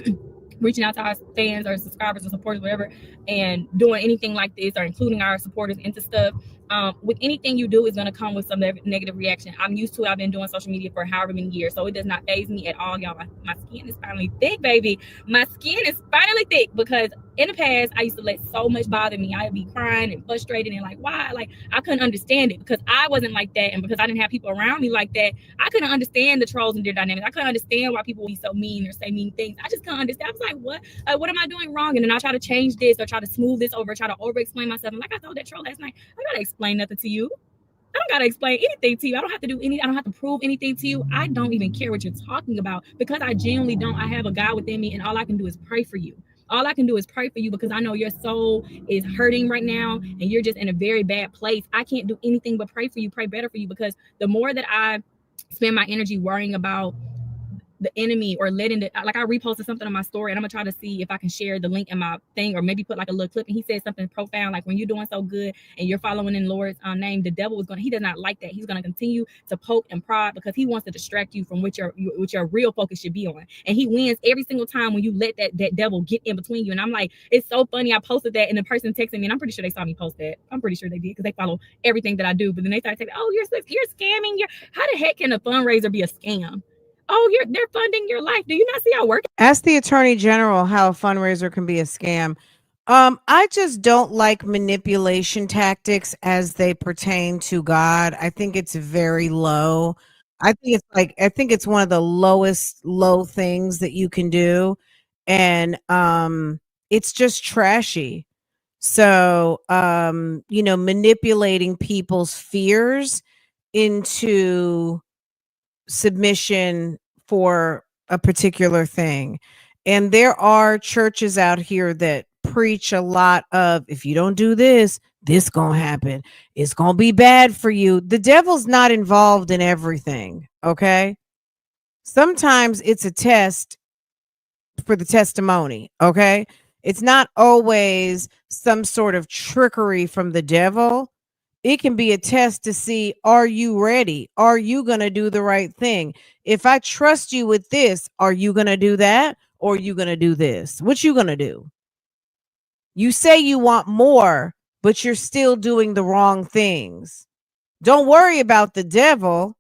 reaching out to our fans or subscribers or supporters, whatever, and doing anything like this or including our supporters into stuff. With anything you do is going to come with some negative reaction. I'm used to it. I've been doing social media for however many years, so it does not faze me at all, y'all. My skin is finally thick, baby. My skin is finally thick, because in the past I used to let so much bother me. I'd be crying and frustrated and like, why? Like, I couldn't understand it because I wasn't like that, and because I didn't have people around me like that, I couldn't understand the trolls and their dynamics. I couldn't understand why people would be so mean or say mean things. I just couldn't understand. I was like, what am I doing wrong? And then I try to change this or try to smooth this over, try to over explain myself. And like I told that troll last night, I gotta explain nothing to you. I don't gotta explain anything to you. I don't have to prove anything to you. I don't even care what you're talking about, because I genuinely don't. I have a God within me, and all I can do is pray for you. All I can do is pray for you, because I know your soul is hurting right now and you're just in a very bad place. I can't do anything but pray for you, pray better for you, because the more that I spend my energy worrying about the enemy or letting the, like I reposted something on my story, and I'm gonna try to see if I can share the link in my thing, or maybe put like a little clip, and he said something profound, like when you're doing so good and you're following in Lord's name, the devil he does not like that. He's going to continue to poke and prod, because he wants to distract you from what your real focus should be on, and he wins every single time when you let that devil get in between you. And I'm like, it's so funny, I posted that and the person texted me, and I'm pretty sure they saw me post that. I'm pretty sure they did, because they follow everything that I do. But then they started saying, oh, you're scamming, how the heck can a fundraiser be a scam? Oh, they're funding your life. Do you not see how it works? Ask the Attorney General how a fundraiser can be a scam. I just don't like manipulation tactics as they pertain to God. I think it's very low. I think it's one of the low things that you can do. And it's just trashy. So manipulating people's fears into submission for a particular thing. And there are churches out here that preach a lot of, if you don't do this gonna happen, it's gonna be bad for you. The devil's not involved in everything, okay? Sometimes it's a test for the testimony, okay? It's not always some sort of trickery from the devil. It can be a test to see, are you ready? Are you going to do the right thing? If I trust you with this, are you going to do that? Or are you going to do this? What you going to do? You say you want more, but you're still doing the wrong things. Don't worry about the devil.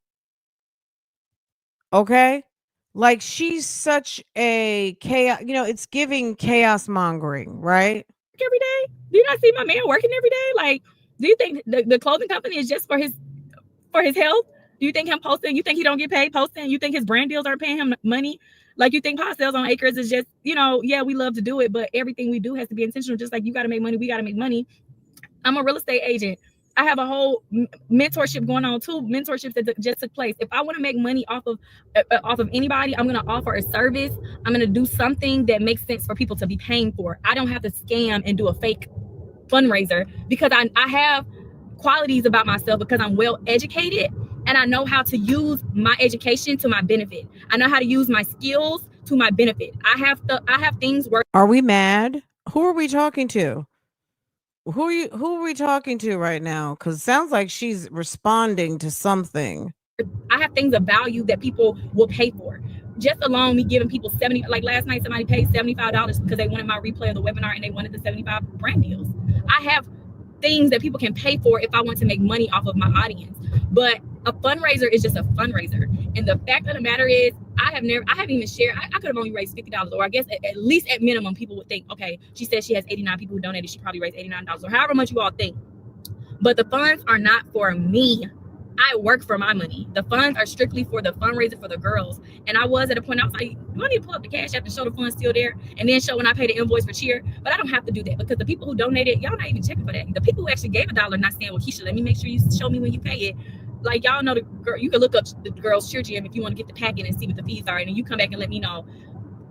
Okay? Like, she's such a chaos, it's giving chaos mongering, right? Every day. Do you not see my man working every day? Like, do you think the clothing company is just for his health? Do you think him posting, you think he don't get paid posting? You think his brand deals aren't paying him money? Like, you think pot sales on acres is just, yeah, we love to do it, but everything we do has to be intentional. Just like you got to make money, we got to make money. I'm a real estate agent. I have a whole mentorship going on too. Mentorships that just took place. If I want to make money off of anybody, I'm going to offer a service. I'm going to do something that makes sense for people to be paying for. I don't have to scam and do a fake fundraiser, because I have qualities about myself, because I'm well educated and I know how to use my education to my benefit. I know how to use my skills to my benefit. I have things work. Are we mad? Who are we talking to? Who are we talking to right now? Because it sounds like she's responding to something. I have things of value that people will pay for. Just alone me giving people like last night, somebody paid $75 because they wanted my replay of the webinar and they wanted the 75 brand deals. I have things that people can pay for if I want to make money off of my audience. But a fundraiser is just a fundraiser. And the fact of the matter is, I haven't even shared, I could have only raised $50, or I guess at least at minimum, people would think, okay, she said she has 89 people who donated, she probably raised $89, or however much you all think. But the funds are not for me. I work for my money. The funds are strictly for the fundraiser for the girls. And I was at a point, I was like, do I need to pull up the cash app to show the funds still there? And then show when I pay the invoice for cheer? But I don't have to do that, because the people who donated, y'all not even checking for that. The people who actually gave $1 not saying, well, Keesha, let me make sure you show me when you pay it. Like, y'all know the girl, you can look up the girls' cheer gym if you want to get the packet and see what the fees are. And then you come back and let me know.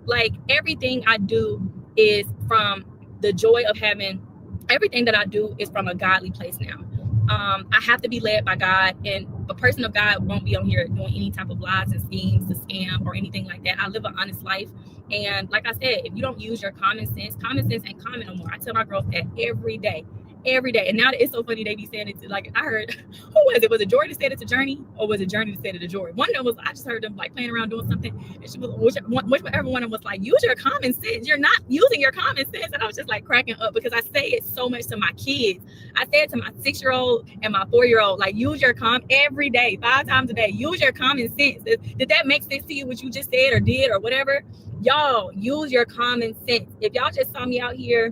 Like, everything I do is from the joy of having, everything that I do is from a godly place now. I have to be led by God, and a person of God won't be on here doing any type of lies and schemes to scam or anything like that. I live an honest life. And like I said, if you don't use your common sense ain't common no more. I tell my girls that every day. every day. And now it's so funny they be saying it to, like, I heard, who was it? Was it Jory that said it to Journey, or was it Journey that said it to Jory? One of them was, I just heard them like playing around doing something, and she was, whichever one of them was like, use your common sense. You're not using your common sense. And I was just like cracking up, because I say it so much to my kids. I say it to my 6-year-old and my 4-year-old, like, use your every day, 5 times a day. Use your common sense. Did that make sense to you, what you just said or did or whatever? Y'all, use your common sense. If y'all just saw me out here,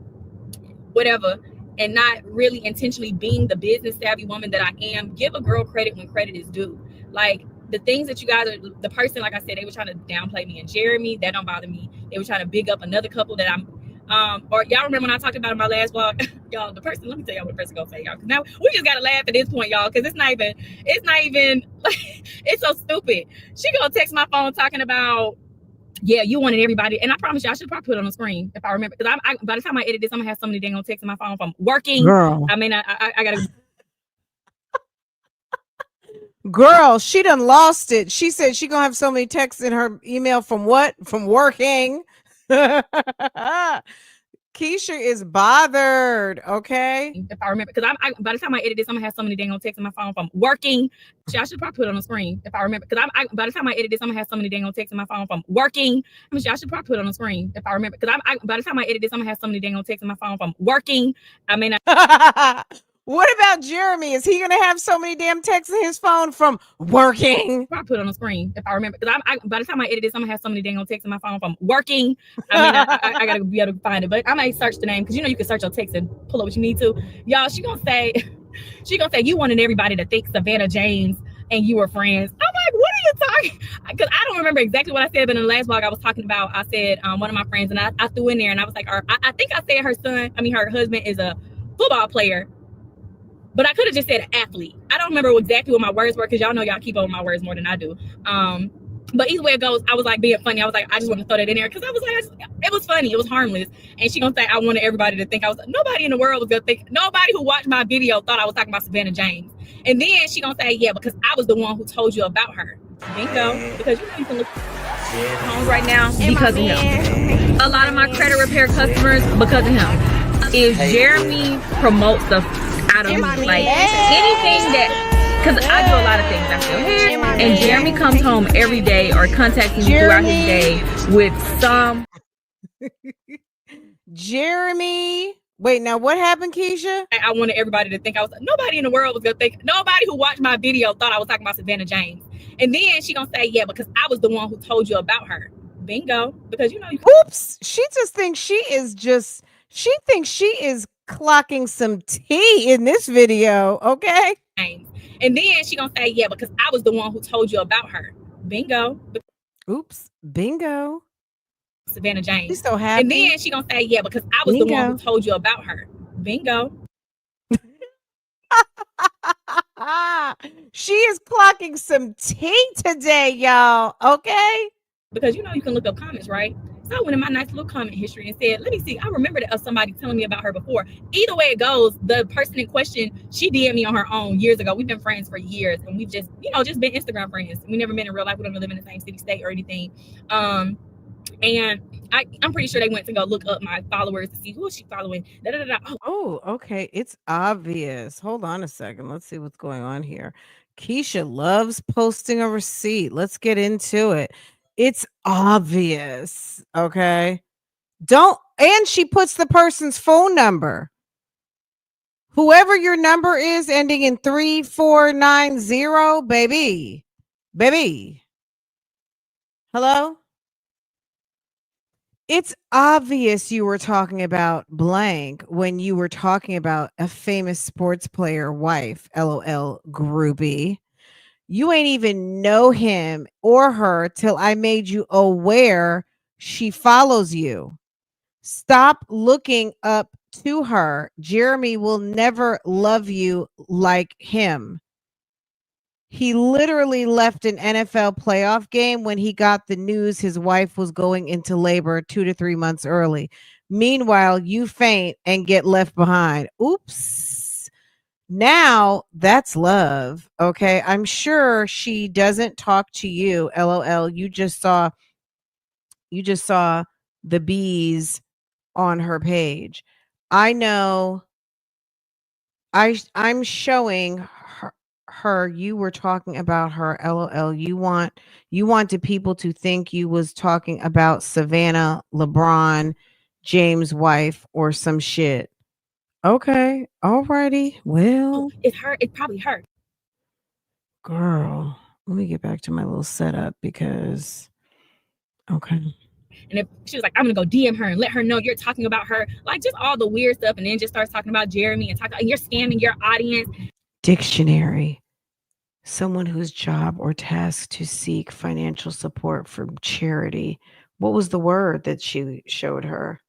whatever, and not really intentionally being the business savvy woman that I am, give a girl credit when credit is due. Like, the things that you guys are, the person, like I said, they were trying to downplay me and Jeremy. That don't bother me. They were trying to big up another couple that I'm, or y'all remember when I talked about in my last vlog, y'all, the person, let me tell y'all what the person gonna say, y'all, because now we just gotta laugh at this point, y'all, because it's not even, like, it's so stupid. She gonna text my phone talking about, yeah, you wanted everybody, and I promise you, I should probably put it on the screen if I remember, because I by the time I edit this, I'm gonna have so many dang on texts in my phone from working. Girl. I mean, I gotta. Girl, she done lost it. She said she gonna have so many texts in her email from what? From working. Keesha is bothered, okay? If I remember, because I by the time I edit this, I'm gonna have so many dang on texts in my phone from working. I should probably put it on the screen if I remember, because by the time I edit this, I'm gonna have so many dang on texts in my phone from working. I should probably put it on the screen if I remember, because by the time I edit this, I'm gonna have so many dang on texts in my phone from working. I mean, what about Jeremy? Is he gonna have so many damn texts in his phone from working? I put it on the screen if I remember, because by the time I edit this, I'm gonna have so many dang on texts in my phone from working. I mean, I gotta be able to find it, but I might search the name, because you know you can search your text and pull up what you need to. Y'all, she gonna say you wanted everybody to think Savannah James and you were friends. I'm like, what are you talking? Because I don't remember exactly what I said, but in the last vlog I was talking about, I said one of my friends, and I threw in there, and I was like, I think I said her husband is a football player. But I could have just said athlete. I don't remember exactly what my words were, because y'all know y'all keep on my words more than I do. But either way it goes, I was like being funny. I was like, I just want to throw that in there, because I was like, it was funny. It was harmless. And she gonna say, I wanted everybody to think I was, nobody in the world was gonna think, nobody who watched my video thought I was talking about Savannah James. And then she gonna say, yeah, because I was the one who told you about her. Bingo. Because you know you can look homes right now because of him. A lot of my credit repair customers because of him. If Jeremy promotes the out of me, like anything that, because I do a lot of things out there, and Jeremy comes home every day or contacts me throughout his day with some. Jeremy, wait, now what happened, Keesha? I wanted everybody to think I was, nobody in the world was gonna think, nobody who watched my video thought I was talking about Savannah James. And then she gonna say, yeah, because I was the one who told you about her. Bingo. Because you know you. Oops, she thinks she is clocking some tea in this video, okay? And then she gonna say, yeah, because I was the one who told you about her. Bingo. Oops, bingo. Savannah James. She's so happy. And then she gonna say, yeah, because I was the one who told you about her. Bingo. She is clocking some tea today, y'all, okay? Because you know you can look up comments, right? So I went in my nice little comment history and said, let me see, I remember that of somebody telling me about her before. Either way it goes, the person in question, she DM'd me on her own years ago. We've been friends for years, and we've just, just been Instagram friends. We never met in real life. We don't live in the same city, state, or anything. And I'm pretty sure they went to go look up my followers to see who is she following. Oh, okay. It's obvious. Hold on a second. Let's see what's going on here. Keesha loves posting a receipt. Let's get into it. It's obvious. Okay. And she puts the person's phone number. Whoever your number is ending in 3490, baby. Hello? It's obvious you were talking about blank when you were talking about a famous sports player wife, LOL, groupie. You ain't even know him or her till I made you aware she follows you. Stop looking up to her. Jeremy will never love you like him. He literally left an NFL playoff game when he got the news his wife was going into labor 2 to 3 months early. Meanwhile, you faint and get left behind. Oops. Now that's love. Okay. I'm sure she doesn't talk to you. LOL. You just saw the bees on her page. I know I'm showing her. You were talking about her. LOL. You wanted people to think you was talking about Savannah, LeBron, James' wife, or some shit. Okay. Alrighty. Well, It's her. It's probably her. girl, let me get back to my little setup because okay. And if she was like, I'm gonna go DM her and let her know you're talking about her, like just all the weird stuff, and then just starts talking about Jeremy and you're scamming your audience. Dictionary. Someone whose job or task to seek financial support from charity. What was the word that she showed her?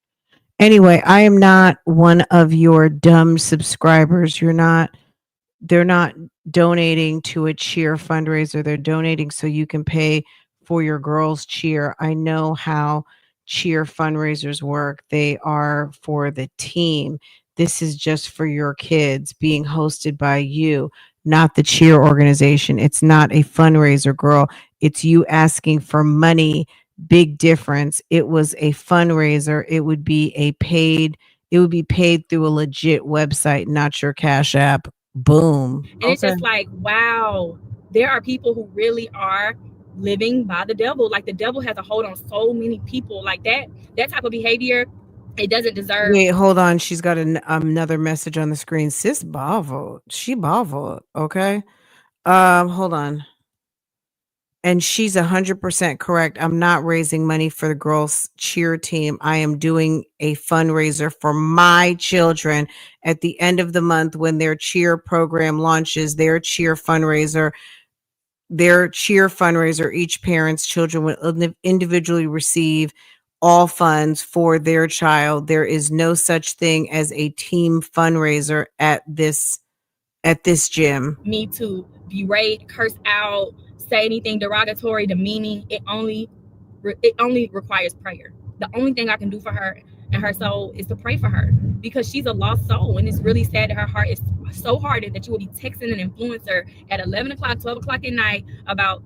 Anyway, I am not one of your dumb subscribers. They're not donating to a cheer fundraiser. They're donating so you can pay for your girls' cheer. I know how cheer fundraisers work. They are for the team. This is just for your kids, being hosted by you, not the cheer organization. It's not a fundraiser, girl. It's you asking for money. Big difference. It was a fundraiser. It would be paid through a legit website, not your Cash App. Boom. And it's just like, wow, there are people who really are living by the devil. Like the devil has a hold on so many people. Like that type of behavior, it doesn't deserve. Wait, hold on. She's got another message on the screen. Sis Bavo. She Bavo. Okay. Hold on. And she's 100% correct. I'm not raising money for the girls' cheer team. I am doing a fundraiser for my children at the end of the month when their cheer program launches, their cheer fundraiser. Each parent's children will individually receive all funds for their child. There is no such thing as a team fundraiser at this gym. Me to berate, curse out, say anything derogatory, demeaning. It only requires prayer. The only thing I can do for her and her soul is to pray for her, because she's a lost soul, and it's really sad that her heart is so hardened that you will be texting an influencer at 11 o'clock, 12 o'clock at night about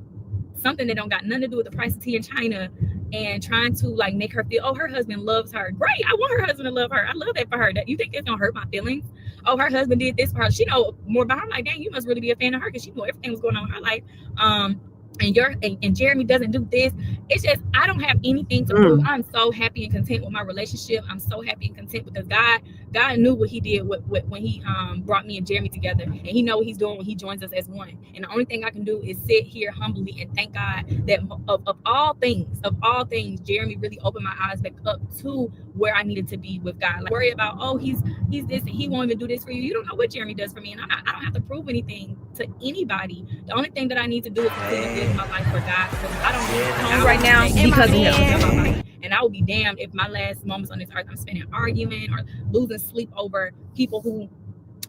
something that don't got nothing to do with the price of tea in China, and trying to like make her feel, oh, her husband loves her. Great, I want her husband to love her. I love that for her. That you think it's gonna hurt my feelings? Oh, her husband did this for her. She know more about her. I'm like, dang, you must really be a fan of her, because she knew everything was going on in her life. And Jeremy doesn't do this. It's just, I don't have anything to prove. I'm so happy and content with my relationship. I'm so happy and content because God knew what he did when he brought me and Jeremy together, and he know what he's doing when he joins us as one. And the only thing I can do is sit here humbly and thank God that of all things, Jeremy really opened my eyes back up to where I needed to be with God. Like, worry about, oh, he's this and he won't even do this for you. You don't know what Jeremy does for me, and I don't have to prove anything to anybody. The only thing that I need to do is continue to live my life for God, because I don't need home right now because of him. And I will be damned if my last moments on this earth I'm spending arguing or losing sleep over people who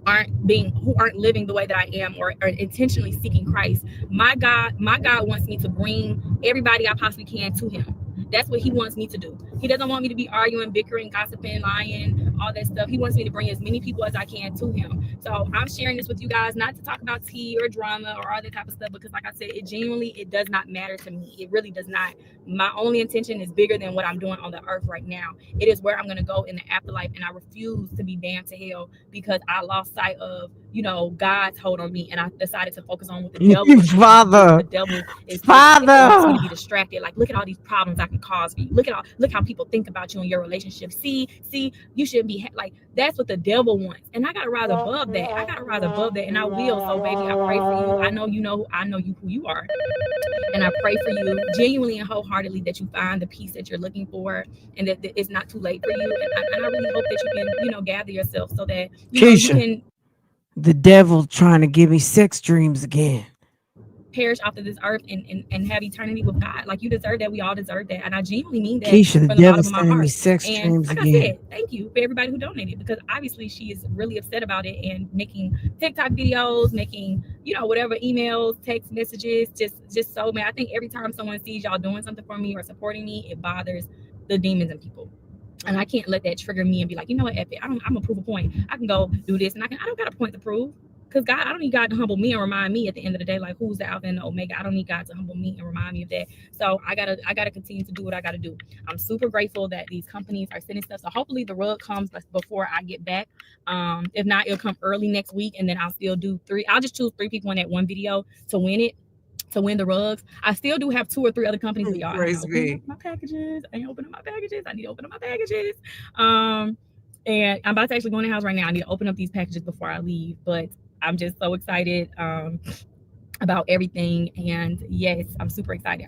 aren't living the way that I am, or intentionally seeking Christ. My God wants me to bring everybody I possibly can to him. That's what he wants me to do. He doesn't want me to be arguing, bickering, gossiping, lying, all that stuff. He wants me to bring as many people as I can to him. So I'm sharing this with you guys, not to talk about tea or drama or all that type of stuff, because like I said, it does not matter to me. It really does not. My only intention is bigger than what I'm doing on the earth right now. It is where I'm going to go in the afterlife, and I refuse to be damned to hell because I lost sight of, God's hold on me, and I decided to focus on what the devil Father. The devil is Father. to be distracted. Like, look at all these problems I can cause for you. Look how people think about you in your relationship. See, you shouldn't be like, that's what the devil wants. And I gotta rise above that. And I will. So baby, I pray for you. I know you who you are. And I pray for you genuinely and wholeheartedly that you find the peace that you're looking for, and that it's not too late for you. And I really hope that you can, gather yourself so that you can. The devil trying to give me sex dreams again. Perish off of this earth and have eternity with God. Like, you deserve that. We all deserve that. And I genuinely mean that. Keesha, the from the devil's bottom of my sending heart. me sex And dreams like again. I said, thank you for everybody who donated, because obviously she is really upset about it and making TikTok videos, making, whatever, emails, text messages, just so mad. I think every time someone sees y'all doing something for me or supporting me, it bothers the demons in people. And I can't let that trigger me and be like, you know what, F it. I'm gonna prove a point. I can go do this, and I don't got a point to prove. Because God, I don't need God to humble me and remind me at the end of the day, like, who's the Alpha and the Omega. I don't need God to humble me and remind me of that. So I gotta continue to do what I gotta do. I'm super grateful that these companies are sending stuff. So hopefully the rug comes before I get back. If not, it'll come early next week, and then I'll still do 3. I'll just choose 3 people in that one video to win it. To win the rugs. I still do have 2 or 3 other companies, but y'all, I ain't opening up my packages. I need to open up my packages. And I'm about to actually go in the house right now. I need to open up these packages before I leave, but I'm just so excited about everything. And yes, I'm super excited.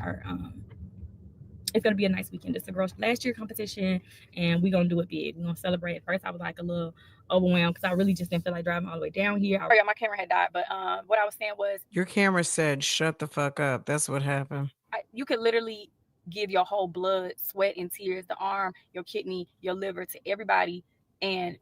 It's gonna be a nice weekend. It's a girls' last year competition, and we're gonna do it big. We're gonna celebrate. At first, I was like a little overwhelmed because I really just didn't feel like driving all the way down here. Oh yeah, my camera had died, but what I was saying was Your camera said, "Shut the fuck up." That's what happened. you could literally give your whole blood, sweat, and tears, the arm, your kidney, your liver to everybody, and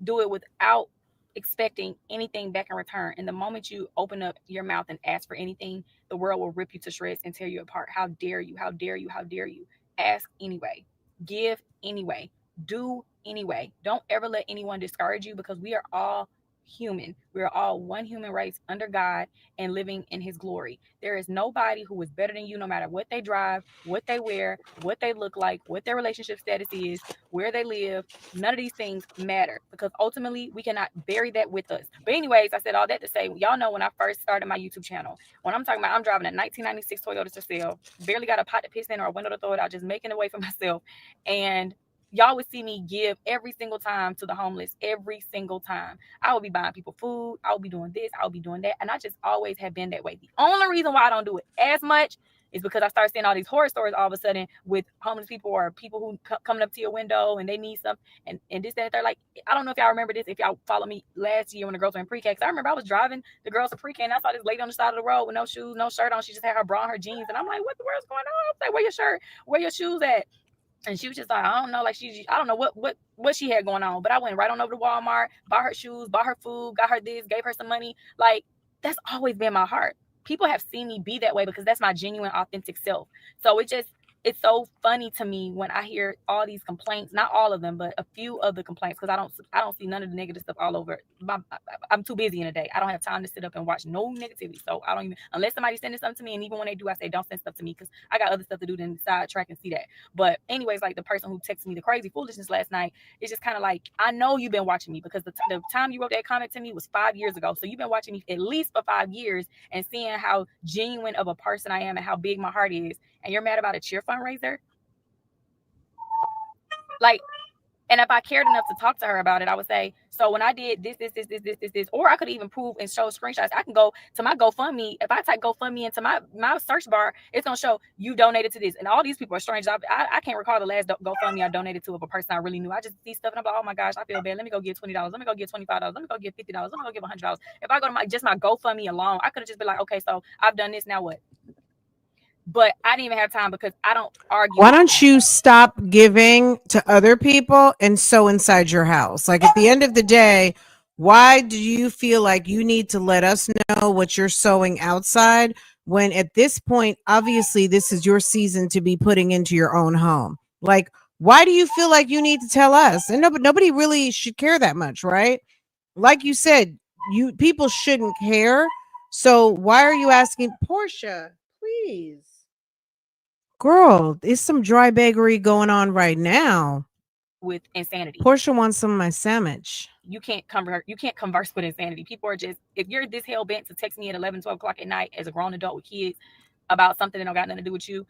do it without expecting anything back in return. And the moment you open up your mouth and ask for anything, the world will rip you to shreds and tear you apart. How dare you? How dare you? How dare you? Ask anyway. Give anyway. Do anyway. Don't ever let anyone discourage you, because we are all human. We are all one human race under God and living in his glory. There is nobody who is better than you, no matter what they drive, what they wear, what they look like, what their relationship status is, where they live. None of these things matter, because ultimately we cannot bury that with us. But anyways, I said all that to say, y'all know when I first started my YouTube channel, when I'm talking about, I'm driving a 1996 Toyota Tercel, barely got a pot to piss in or a window to throw it out, just making a way for myself. And y'all would see me give every single time to the homeless, every single time. I would be buying people food. I would be doing this. I would be doing that. And I just always have been that way. The only reason why I don't do it as much is because I started seeing all these horror stories all of a sudden with homeless people or people who coming up to your window and they need something and this, that, and they're like, I don't know if y'all remember this, if y'all follow me last year when the girls were in pre-K, because I remember I was driving the girls to pre-K and I saw this lady on the side of the road with no shoes, no shirt on. She just had her bra and her jeans. And I'm like, what the world's going on? I was like, where your shirt? Where your shoes at? And she was just like, I don't know, like I don't know what she had going on. But I went right on over to Walmart, bought her shoes, bought her food, got her this, gave her some money. Like, that's always been my heart. People have seen me be that way because that's my genuine, authentic self. So it's so funny to me when I hear all these complaints, not all of them, but a few of the complaints, because I don't see none of the negative stuff all over. I'm too busy in a day. I don't have time to sit up and watch no negativity. So I don't even, unless somebody's sending something to me, and even when they do, I say, don't send stuff to me, because I got other stuff to do than sidetrack and see that. But anyways, like the person who texted me the crazy foolishness last night, it's just kind of like, I know you've been watching me, because the time you wrote that comment to me was 5 years ago. So you've been watching me at least for 5 years and seeing how genuine of a person I am and how big my heart is. And you're mad about a cheer fundraiser? Like, and if I cared enough to talk to her about it, I would say, so when I did this, or I could even prove and show screenshots. I can go to my GoFundMe. If I type GoFundMe into my search bar, it's going to show you donated to this. And all these people are strangers. I can't recall the last GoFundMe I donated to of a person I really knew. I just see stuff and I'm like, oh my gosh, I feel bad. Let me go get $20. Let me go get $25. Let me go get $50. Let me go get $100. If I go to my GoFundMe alone, I could have just been like, okay, so I've done this, now what? But I didn't even have time because I don't argue. Why don't you stop giving to other people and sew inside your house? Like, at the end of the day, why do you feel like you need to let us know what you're sewing outside when at this point, obviously, this is your season to be putting into your own home? Like, why do you feel like you need to tell us? And nobody really should care that much, right? Like you said, people shouldn't care. So why are you asking? Portia, please. Girl, there's some dry bakery going on right now. With insanity. Portia wants some of my sandwich. You can't converse with insanity. People are just, if you're this hell bent to text me at 11, 12 o'clock at night as a grown adult with kids about something that don't got nothing to do with you,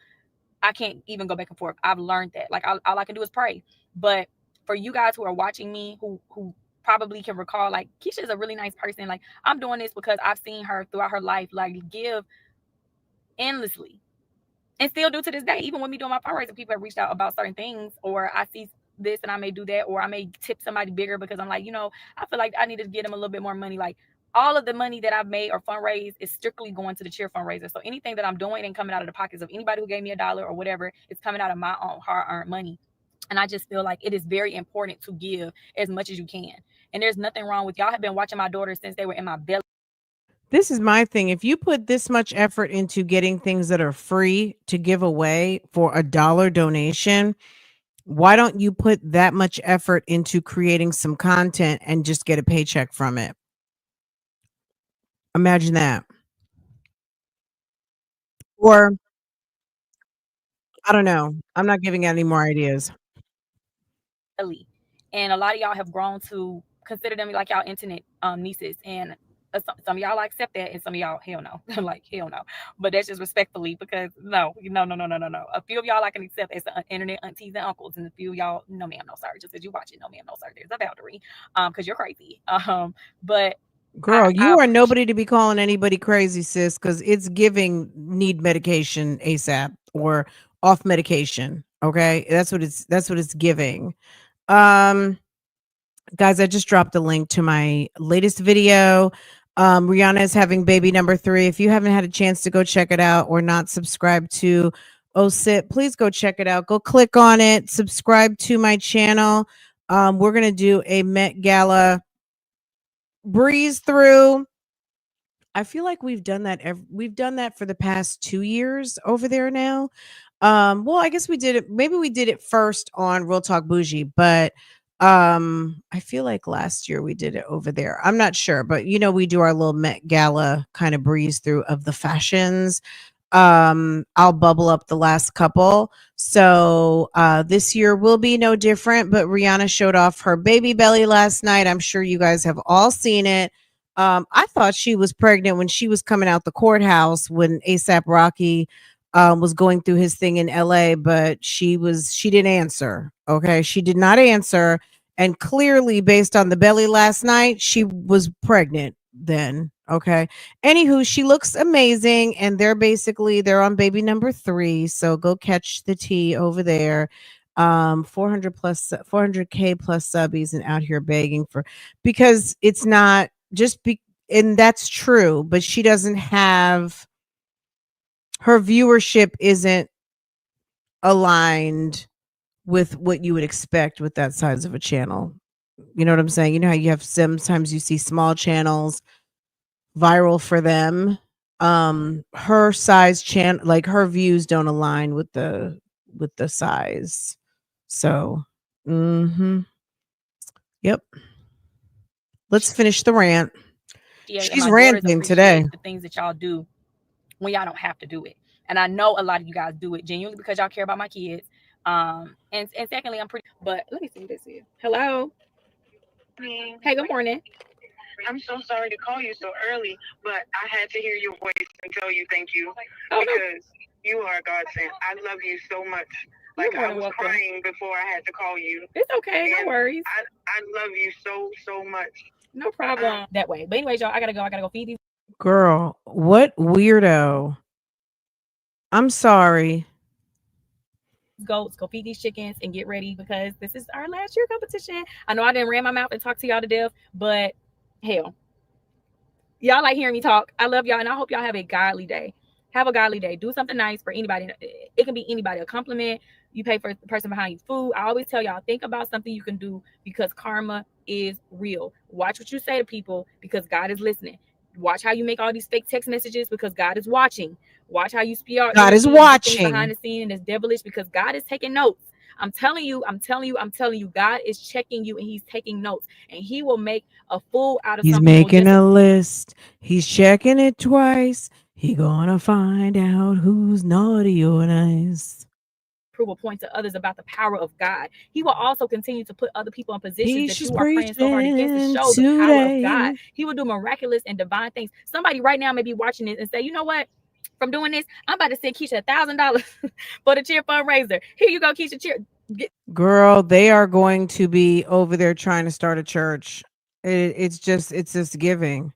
I can't even go back and forth. I've learned that. Like, all I can do is pray. But for you guys who are watching me, who probably can recall, like, Keesha is a really nice person. Like, I'm doing this because I've seen her throughout her life, like, give endlessly. And still do to this day. Even when me doing my fundraising, people have reached out about certain things, or I see this and I may do that, or I may tip somebody bigger because I'm like, I feel like I need to get them a little bit more money. Like, all of the money that I've made or fundraised is strictly going to the cheer fundraiser. So anything that I'm doing ain't coming out of the pockets of anybody who gave me $1 or whatever. It's coming out of my own hard-earned money. And I just feel like it is very important to give as much as you can. And there's nothing wrong with, y'all have been watching my daughters since they were in my belly. This is my thing. If you put this much effort into getting things that are free to give away for $1 donation, why don't you put that much effort into creating some content and just get a paycheck from it? Imagine that. Or I don't know. I'm not giving any more ideas. And a lot of y'all have grown to consider them like y'all internet nieces, and some of y'all like accept that, and some of y'all hell no. Like hell no. But that's just respectfully, because no. A few of y'all I can accept as the internet aunties and uncles, and a few of y'all, no ma'am, no sir. Just because you watch it, no ma'am, no sir. There's a boundary, because you're crazy. But Girl, I you are appreciate. nobody to be calling anybody crazy, sis, because it's giving need medication ASAP or off medication. Okay. That's what it's giving. Um, guys, I just dropped a link to my latest video. Rihanna is having baby number 3. If you haven't had a chance to go check it out or not subscribed to OSIT, please go check it out. Go click on it, subscribe to my channel. We're gonna do a Met Gala breeze through. I feel like we've done that for the past 2 years over there now. Well, I guess we did it. Maybe we did it first on Real Talk Bougie, but I feel like last year we did it over there. I'm not sure, but we do our little Met Gala kind of breeze through of the fashions. I'll bubble up the last couple. So this year will be no different, but Rihanna showed off her baby belly last night. I'm sure you guys have all seen it. I thought she was pregnant when she was coming out the courthouse when ASAP Rocky was going through his thing in LA, but she didn't answer. Okay. She did not answer. And clearly, based on the belly last night, she was pregnant then. Okay. Anywho, she looks amazing. And they're on baby number 3. So go catch the tea over there. 400K plus subbies and out here begging for, because it's not and that's true, but she doesn't have, her viewership isn't aligned with what you would expect with that size of a channel. You know what I'm saying? You know how you have sometimes you see small channels viral for them. Her size channel, like her views don't align with the size. So, yep. Let's finish the rant. Yeah, and She's my daughters ranting appreciate today. the things that y'all do when y'all don't have to do it. And I know a lot of you guys do it genuinely because y'all care about my kids. And secondly, I'm pretty. But let me see what this is. Hello. Hey, good morning. I'm so sorry to call you so early, but I had to hear your voice and tell you thank you, Oh, no. because you are a godsend. I love you so much. You're Like, more I than was welcome. crying before I had to call you. It's okay. No And worries. I love you so much. No problem. That way. But anyways, y'all, I gotta go feed these Girl, what weirdo. I'm sorry. goats, go feed these chickens, and get ready because this is our last year competition. I know I didn't ram my mouth and talk to y'all to death, but hell, y'all like hearing me talk. I love y'all, and I hope y'all have a godly day. Have a godly day. Do something nice for anybody. It can be anybody. A compliment. You pay for the person behind you food. I always tell y'all, think about something you can do because karma is real. Watch what you say to people because God is listening. Watch how you make all these fake text messages because God is watching. Watch how you speak out. God is things watching. behind the scene, and it's devilish because God is taking notes. I'm telling you, God is checking you and he's taking notes, and he will make a fool out of He's some people. making a list. He's checking it twice. He gonna find out who's naughty or nice. Prove a point to others about the power of God. He will also continue to put other people in positions that Keisha's you are praying so hard against to show the power of God. today. He will do miraculous and divine things. Somebody right now may be watching this and say, you know what? From doing this, I'm about to send Keesha $1,000 for the cheer fundraiser. Here you go, Keesha. Cheer. Girl, they are going to be over there trying to start a church. It's just giving.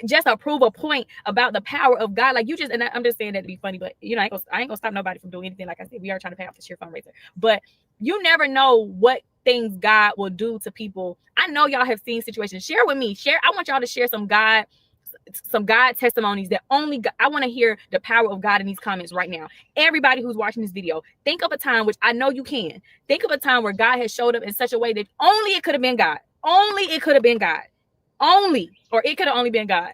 Just to prove a point about the power of God. Like you just, and I'm just saying that to be funny, but you know, I ain't gonna stop nobody from doing anything. Like I said, we are trying to pay off the cheer fundraiser, but you never know what things God will do to people. I know y'all have seen situations. Share with me. I want y'all to share some God testimonies that only God, I want to hear the power of God in these comments right now. Everybody who's watching this video, think of a time, which I know you can. Think of a time where God has showed up in such a way that only it could have been God. Only it could have been God. Or it could have only been God.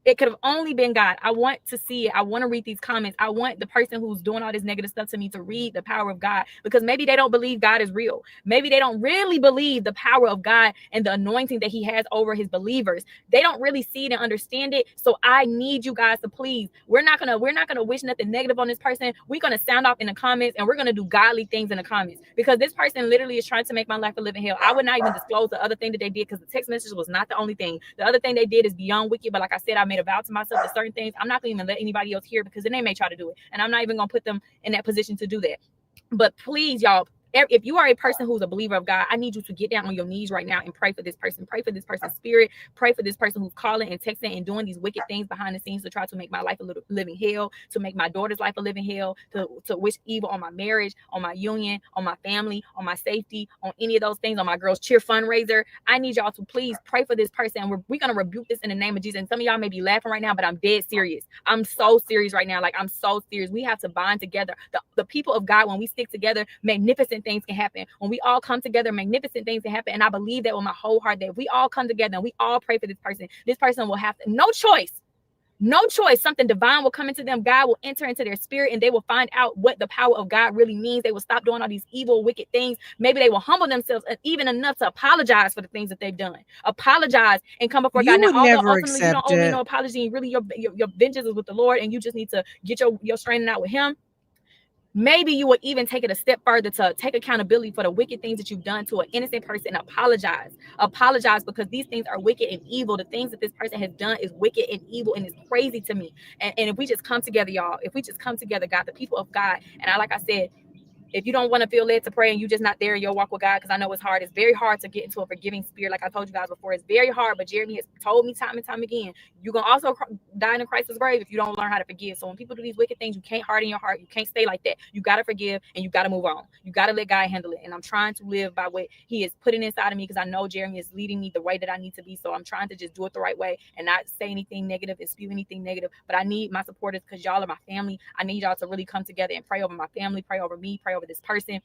It could have only been God. I want to see it. I want to read these comments. I want the person who's doing all this negative stuff to me to read the power of God, because maybe they don't believe God is real. Maybe they don't really believe the power of God and the anointing that he has over his believers. They don't really see it and understand it. So I need you guys to please, we're not gonna wish nothing negative on this person. We're gonna sound off in the comments, and we're gonna do godly things in the comments, because this person literally is trying to make my life a living hell. I would not even disclose the other thing that they did, because the text message was not the only thing. The other thing they did is beyond wicked, but like I said, I made a vow to myself that certain things I'm not gonna even let anybody else hear, because then they may try to do it, and I'm not even gonna put them in that position to do that. But please, y'all, if you are a person who's a believer of God, I need you to get down on your knees right now and pray for this person. Pray for this person's spirit. Pray for this person who's calling and texting and doing these wicked things behind the scenes to try to make my life a living hell, to make my daughter's life a living hell, to wish evil on my marriage, on my union, on my family, on my safety, on any of those things, on my girls' cheer fundraiser. I need y'all to please pray for this person. And we're going to rebuke this in the name of Jesus. And some of y'all may be laughing right now, but I'm dead serious. I'm so serious right now. Like, I'm so serious. We have to bond together. The people of God, when we stick together, magnificent things can happen. When we all come together, magnificent things can happen. And I believe that with my whole heart, that if we all come together and we all pray for this person will have no choice. Something divine will come into them. God will enter into their spirit, and they will find out what the power of God really means. They will stop doing all these evil, wicked things. Maybe they will humble themselves even enough to apologize for the things that they've done. Apologize and come before God. Would Now, never ultimately, you don't accept owe me it. no apology. Really, your vengeance is with the Lord, and you just need to get your straining out with him. Maybe you would even take it a step further to take accountability for the wicked things that you've done to an innocent person. Apologize, because these things are wicked and evil. The things that this person has done is wicked and evil, and it's crazy to me. And if we just come together, y'all, if we just come together, God, the people of God, and like I said, if you don't want to feel led to pray and you're just not there in your walk with God, because I know it's hard. It's very hard to get into a forgiving spirit. Like I told you guys before, it's very hard. But Jeremy has told me time and time again, you're going to also die in Christ's grave if you don't learn how to forgive. So when people do these wicked things, you can't harden your heart. You can't stay like that. You got to forgive, and you got to move on. You got to let God handle it. And I'm trying to live by what he is putting inside of me, because I know Jeremy is leading me the way that I need to be. So I'm trying to just do it the right way and not say anything negative and spew anything negative. But I need my supporters, because y'all are my family. I need y'all to really come together and pray over my family, pray over me, pray over this person,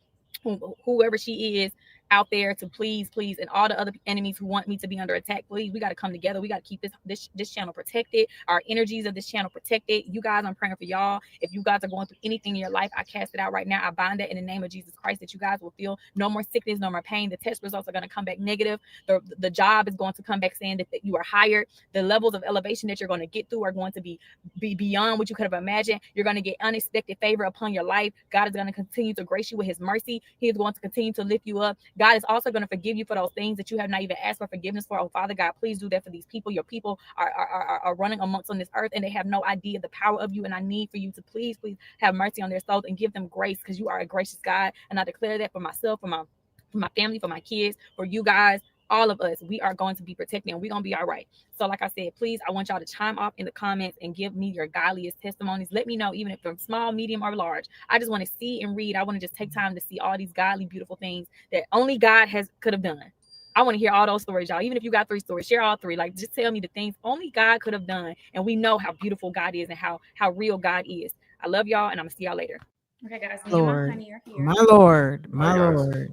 whoever she is out there, to please, and all the other enemies who want me to be under attack, please, we got to come together. We got to keep this channel protected, our energies of this channel protected. You guys, I'm praying for y'all. If you guys are going through anything in your life, I cast it out right now. I bind that in the name of Jesus Christ, that you guys will feel no more sickness, no more pain. The test results are going to come back negative. The job is going to come back saying that you are hired. The levels of elevation that you're going to get through are going to be beyond what you could have imagined. You're going to get unexpected favor upon your life. God is going to continue to grace you with his mercy. He is going to continue to lift you up. God is also going to forgive you for those things that you have not even asked for forgiveness for. Oh, Father God, please do that for these people. Your people are running amongst on this earth, and they have no idea the power of you. And I need for you to please have mercy on their souls and give them grace, because you are a gracious God. And I declare that for myself, for my family, for my kids, for you guys, all of us. We are going to be protected, and we're going to be all right. So like I said, please, I want y'all to chime off in the comments and give me your godliest testimonies. Let me know, even if they're small, medium, or large. I just want to see and read. I want to just take time to see all these godly, beautiful things that only God could have done. I want to hear all those stories, y'all. Even if you got 3 stories, share all 3. Like, just tell me the things only God could have done. And we know how beautiful God is and how real God is. I love y'all, and I'm going to see y'all later. Okay, guys. Lord, my Lord.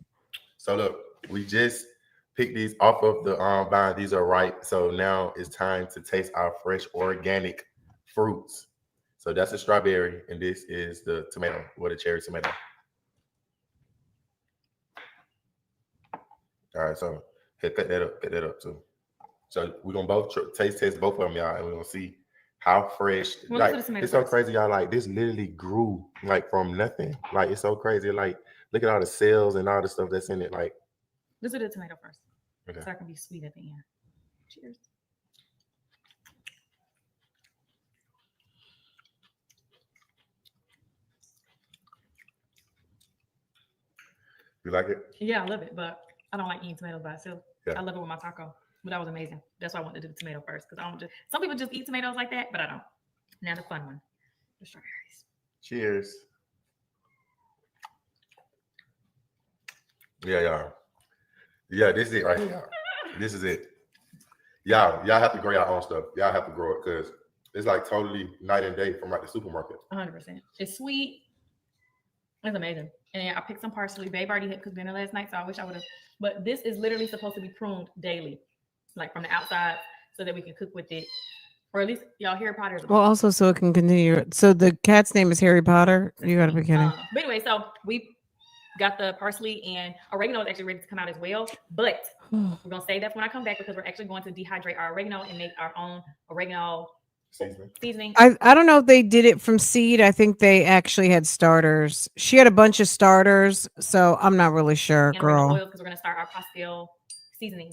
So look, we just picked these off of the vine. These are ripe. So now it's time to taste our fresh organic fruits. So that's a strawberry, and this is the tomato, or the cherry tomato. All right, so cut that up too. So we're gonna both taste both of them, y'all, and we're gonna see how fresh. Well, like, it's so crazy, y'all. Like, this literally grew like from nothing. Like, it's so crazy. Like, look at all the cells and all the stuff that's in it. Like, let's do the tomato first, okay, so I can be sweet at the end. Cheers. You like it? Yeah, I love it, but I don't like eating tomatoes by itself. Yeah. I love it with my taco, but that was amazing. That's why I wanted to do the tomato first, because some people just eat tomatoes like that, but I don't. Now the fun one, the strawberries. Cheers. Yeah, this is it right here, y'all. This is it. Y'all have to grow your own stuff. Y'all have to grow it, because it's like totally night and day from like the supermarket. 100%. It's sweet. It's amazing. And I picked some parsley. Babe already had cooked dinner last night, so I wish I would have. But this is literally supposed to be pruned daily, like from the outside, so that we can cook with it Or at least y'all Harry Potter is a Well, book. also so it can continue. So the cat's name is Harry Potter. You gotta be kidding. But anyway, so we got the parsley and oregano is actually ready to come out as well. But we're gonna save that for when I come back because we're actually going to dehydrate our oregano and make our own oregano seasoning. I don't know if they did it from seed. I think they actually had starters. She had a bunch of starters, so I'm not really sure, And oregano girl. oil because we're gonna start our pastel seasoning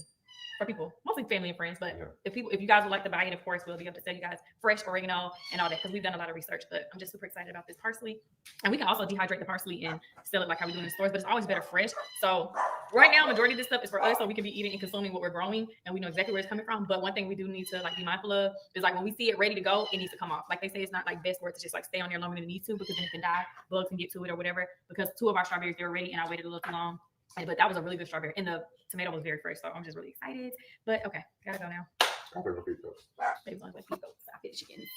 for people, mostly family and friends. But if you guys would like to buy it, of course, we'll be able to sell you guys fresh oregano and all that because we've done a lot of research. But I'm just super excited about this parsley, and we can also dehydrate the parsley and sell it like how we do in the stores. But it's always better fresh. So right now, majority of this stuff is for us, so we can be eating and consuming what we're growing, and we know exactly where it's coming from. But one thing we do need to like be mindful of is like when we see it ready to go, it needs to come off. Like they say, it's not like best for it to just like stay on there longer than it needs to because then it can die, bugs can get to it or whatever. Because 2 of our strawberries they're ready, and I waited a little too long. But that was a really good strawberry, and the tomato was very fresh, so I'm just really excited. But okay, gotta go now. Baby wants to feed goats. I feed chickens.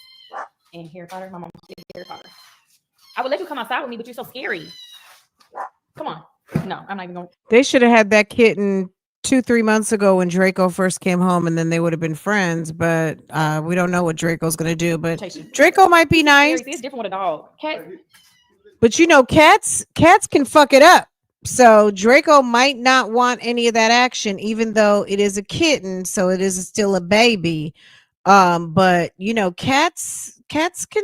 And Harry Potter, my mom did Harry Potter. I would let you come outside with me, but you're so scary. Come on. No, I'm not even going. They should have had that kitten 2-3 months ago when Draco first came home, and then they would have been friends. But we don't know what Draco's gonna do. But Draco might be nice. It's different with a dog. Cat. But you know, cats can fuck it up. So Draco might not want any of that action, even though it is a kitten, so it is still a baby. But you know, cats can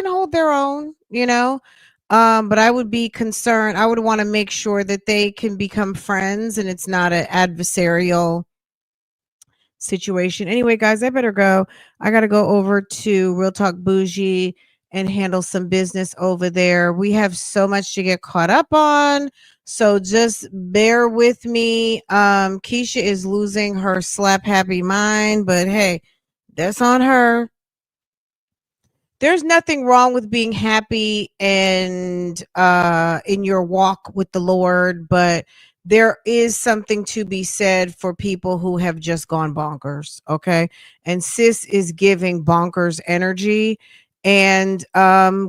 hold their own, you know. But I would be concerned. I would want to make sure that they can become friends and it's not an adversarial situation. Anyway, guys, I better go. I gotta go over to Real Talk Bougie and handle some business over there. We have so much to get caught up on. So just bear with me. Keesha is losing her slap happy mind, but hey, that's on her. There's nothing wrong with being happy and in your walk with the Lord, but there is something to be said for people who have just gone bonkers. Okay. And sis is giving bonkers energy. And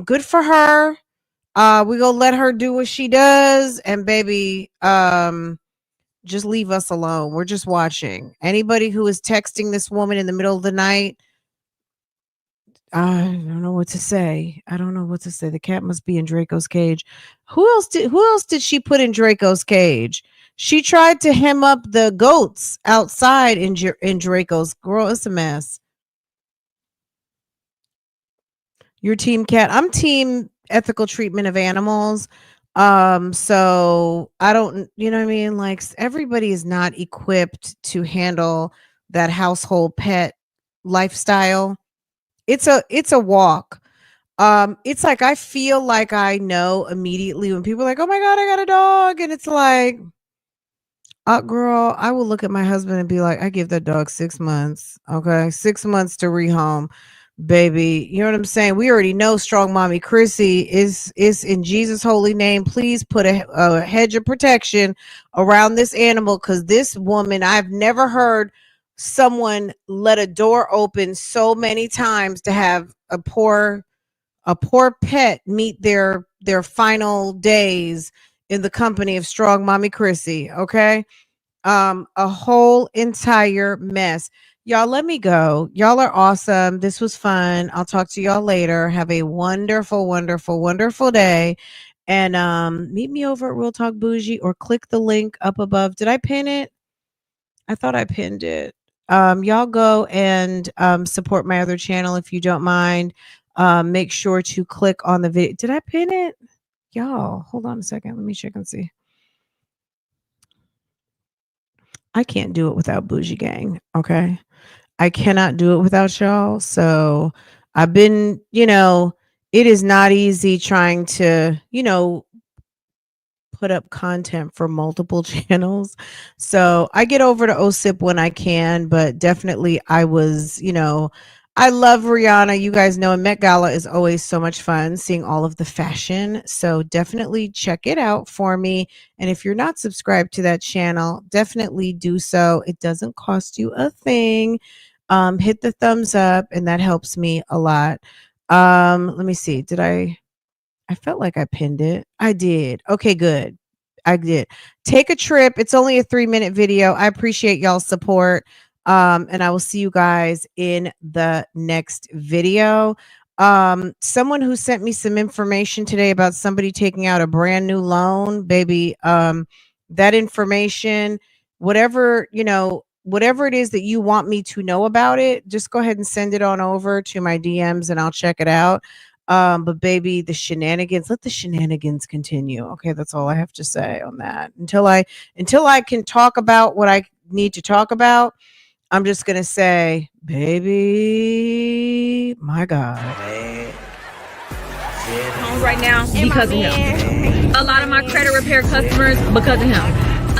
good for her. We gonna let her do what she does, and baby, just leave us alone. We're just watching. Anybody who is texting this woman in the middle of the night, I don't know what to say. I don't know what to say. The cat must be in Draco's cage. Who else did she put in Draco's cage? She tried to hem up the goats outside in Draco's. Girl, it's a mess. Your team cat. I'm team ethical treatment of animals. So I don't, you know what I mean? Like everybody is not equipped to handle that household pet lifestyle. It's a walk. It's like I feel like I know immediately when people are like, oh my God, I got a dog. And it's like, girl, I will look at my husband and be like, I give that dog 6 months. Okay. 6 months to rehome. Baby, you know what I'm saying? We already know strong mommy Chrissy is in Jesus' holy name. Please put a hedge of protection around this animal, because this woman, I've never heard someone let a door open so many times to have a poor pet meet their final days in the company of strong mommy Chrissy. Okay. A whole entire mess. Y'all, let me go. Y'all are awesome. This was fun. I'll talk to y'all later. Have a wonderful, wonderful, wonderful day. And meet me over at Real Talk Bougie or click the link up above. Did I pin it? I thought I pinned it. Y'all go and support my other channel if you don't mind. Make sure to click on the video. Did I pin it? Y'all, hold on a second. Let me check and see. I can't do it without Bougie Gang. Okay. I cannot do it without y'all. So I've been, it is not easy trying to, put up content for multiple channels. So I get over to OSIP when I can, but definitely I was, I love Rihanna. You guys know, and Met Gala is always so much fun seeing all of the fashion. So definitely check it out for me. And if you're not subscribed to that channel, definitely do so. It doesn't cost you a thing. Hit the thumbs up, and that helps me a lot. Let me see. I felt like I pinned it. I did. Okay, good. I did. Take a trip. It's only a 3-minute video. I appreciate y'all's support. And I will see you guys in the next video. Someone who sent me some information today about somebody taking out a brand new loan, baby. That information, whatever, whatever it is that you want me to know about it, just go ahead and send it on over to my DMs and I'll check it out. But baby, the shenanigans, let the shenanigans continue. Okay, that's all I have to say on that. Until I can talk about what I need to talk about, I'm just gonna say, baby, my God. Right now because of him. A lot of my credit repair customers because of him.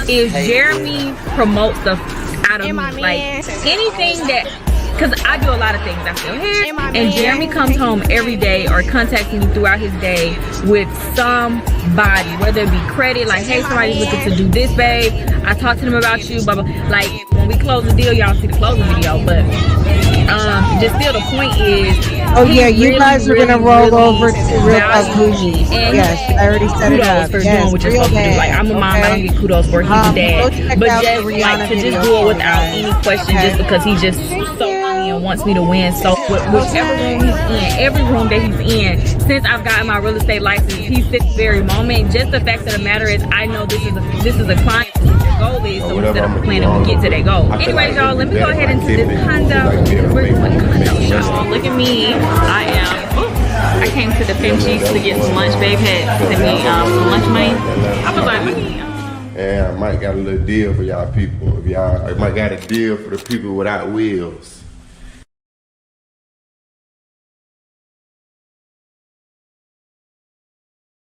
If Jeremy promotes the out of me, like anything that, because I do a lot of things out here, and Jeremy comes home every day or contacts me throughout his day with somebody, whether it be credit, like, hey, somebody's looking to do this, babe. I talked to them about you, blah, blah. Like, when we close the deal, y'all see the closing video, but just still the point is, oh yeah, you guys are gonna roll over to Real Bougie. Yes, I already set it up. For doing what you're supposed to do. Like, I'm a mom, I don't get kudos for he's a dad, but just like to just do it without any question, just because he's just so funny and wants me to win. So whichever room he's in, every room that he's in, since I've gotten my real estate license, he's this very moment. Just the fact of the matter is, I know this is a client. The goal is, so instead of planning, we get to their goal. Anyways, y'all, let me go ahead into this condo. We're going condo, y'all. Look at me. I came to the Fiancée to get some lunch. Babe had sent me some lunch money. I was like, let me. And I might got a little deal for y'all people. I might got a deal for the people without wheels.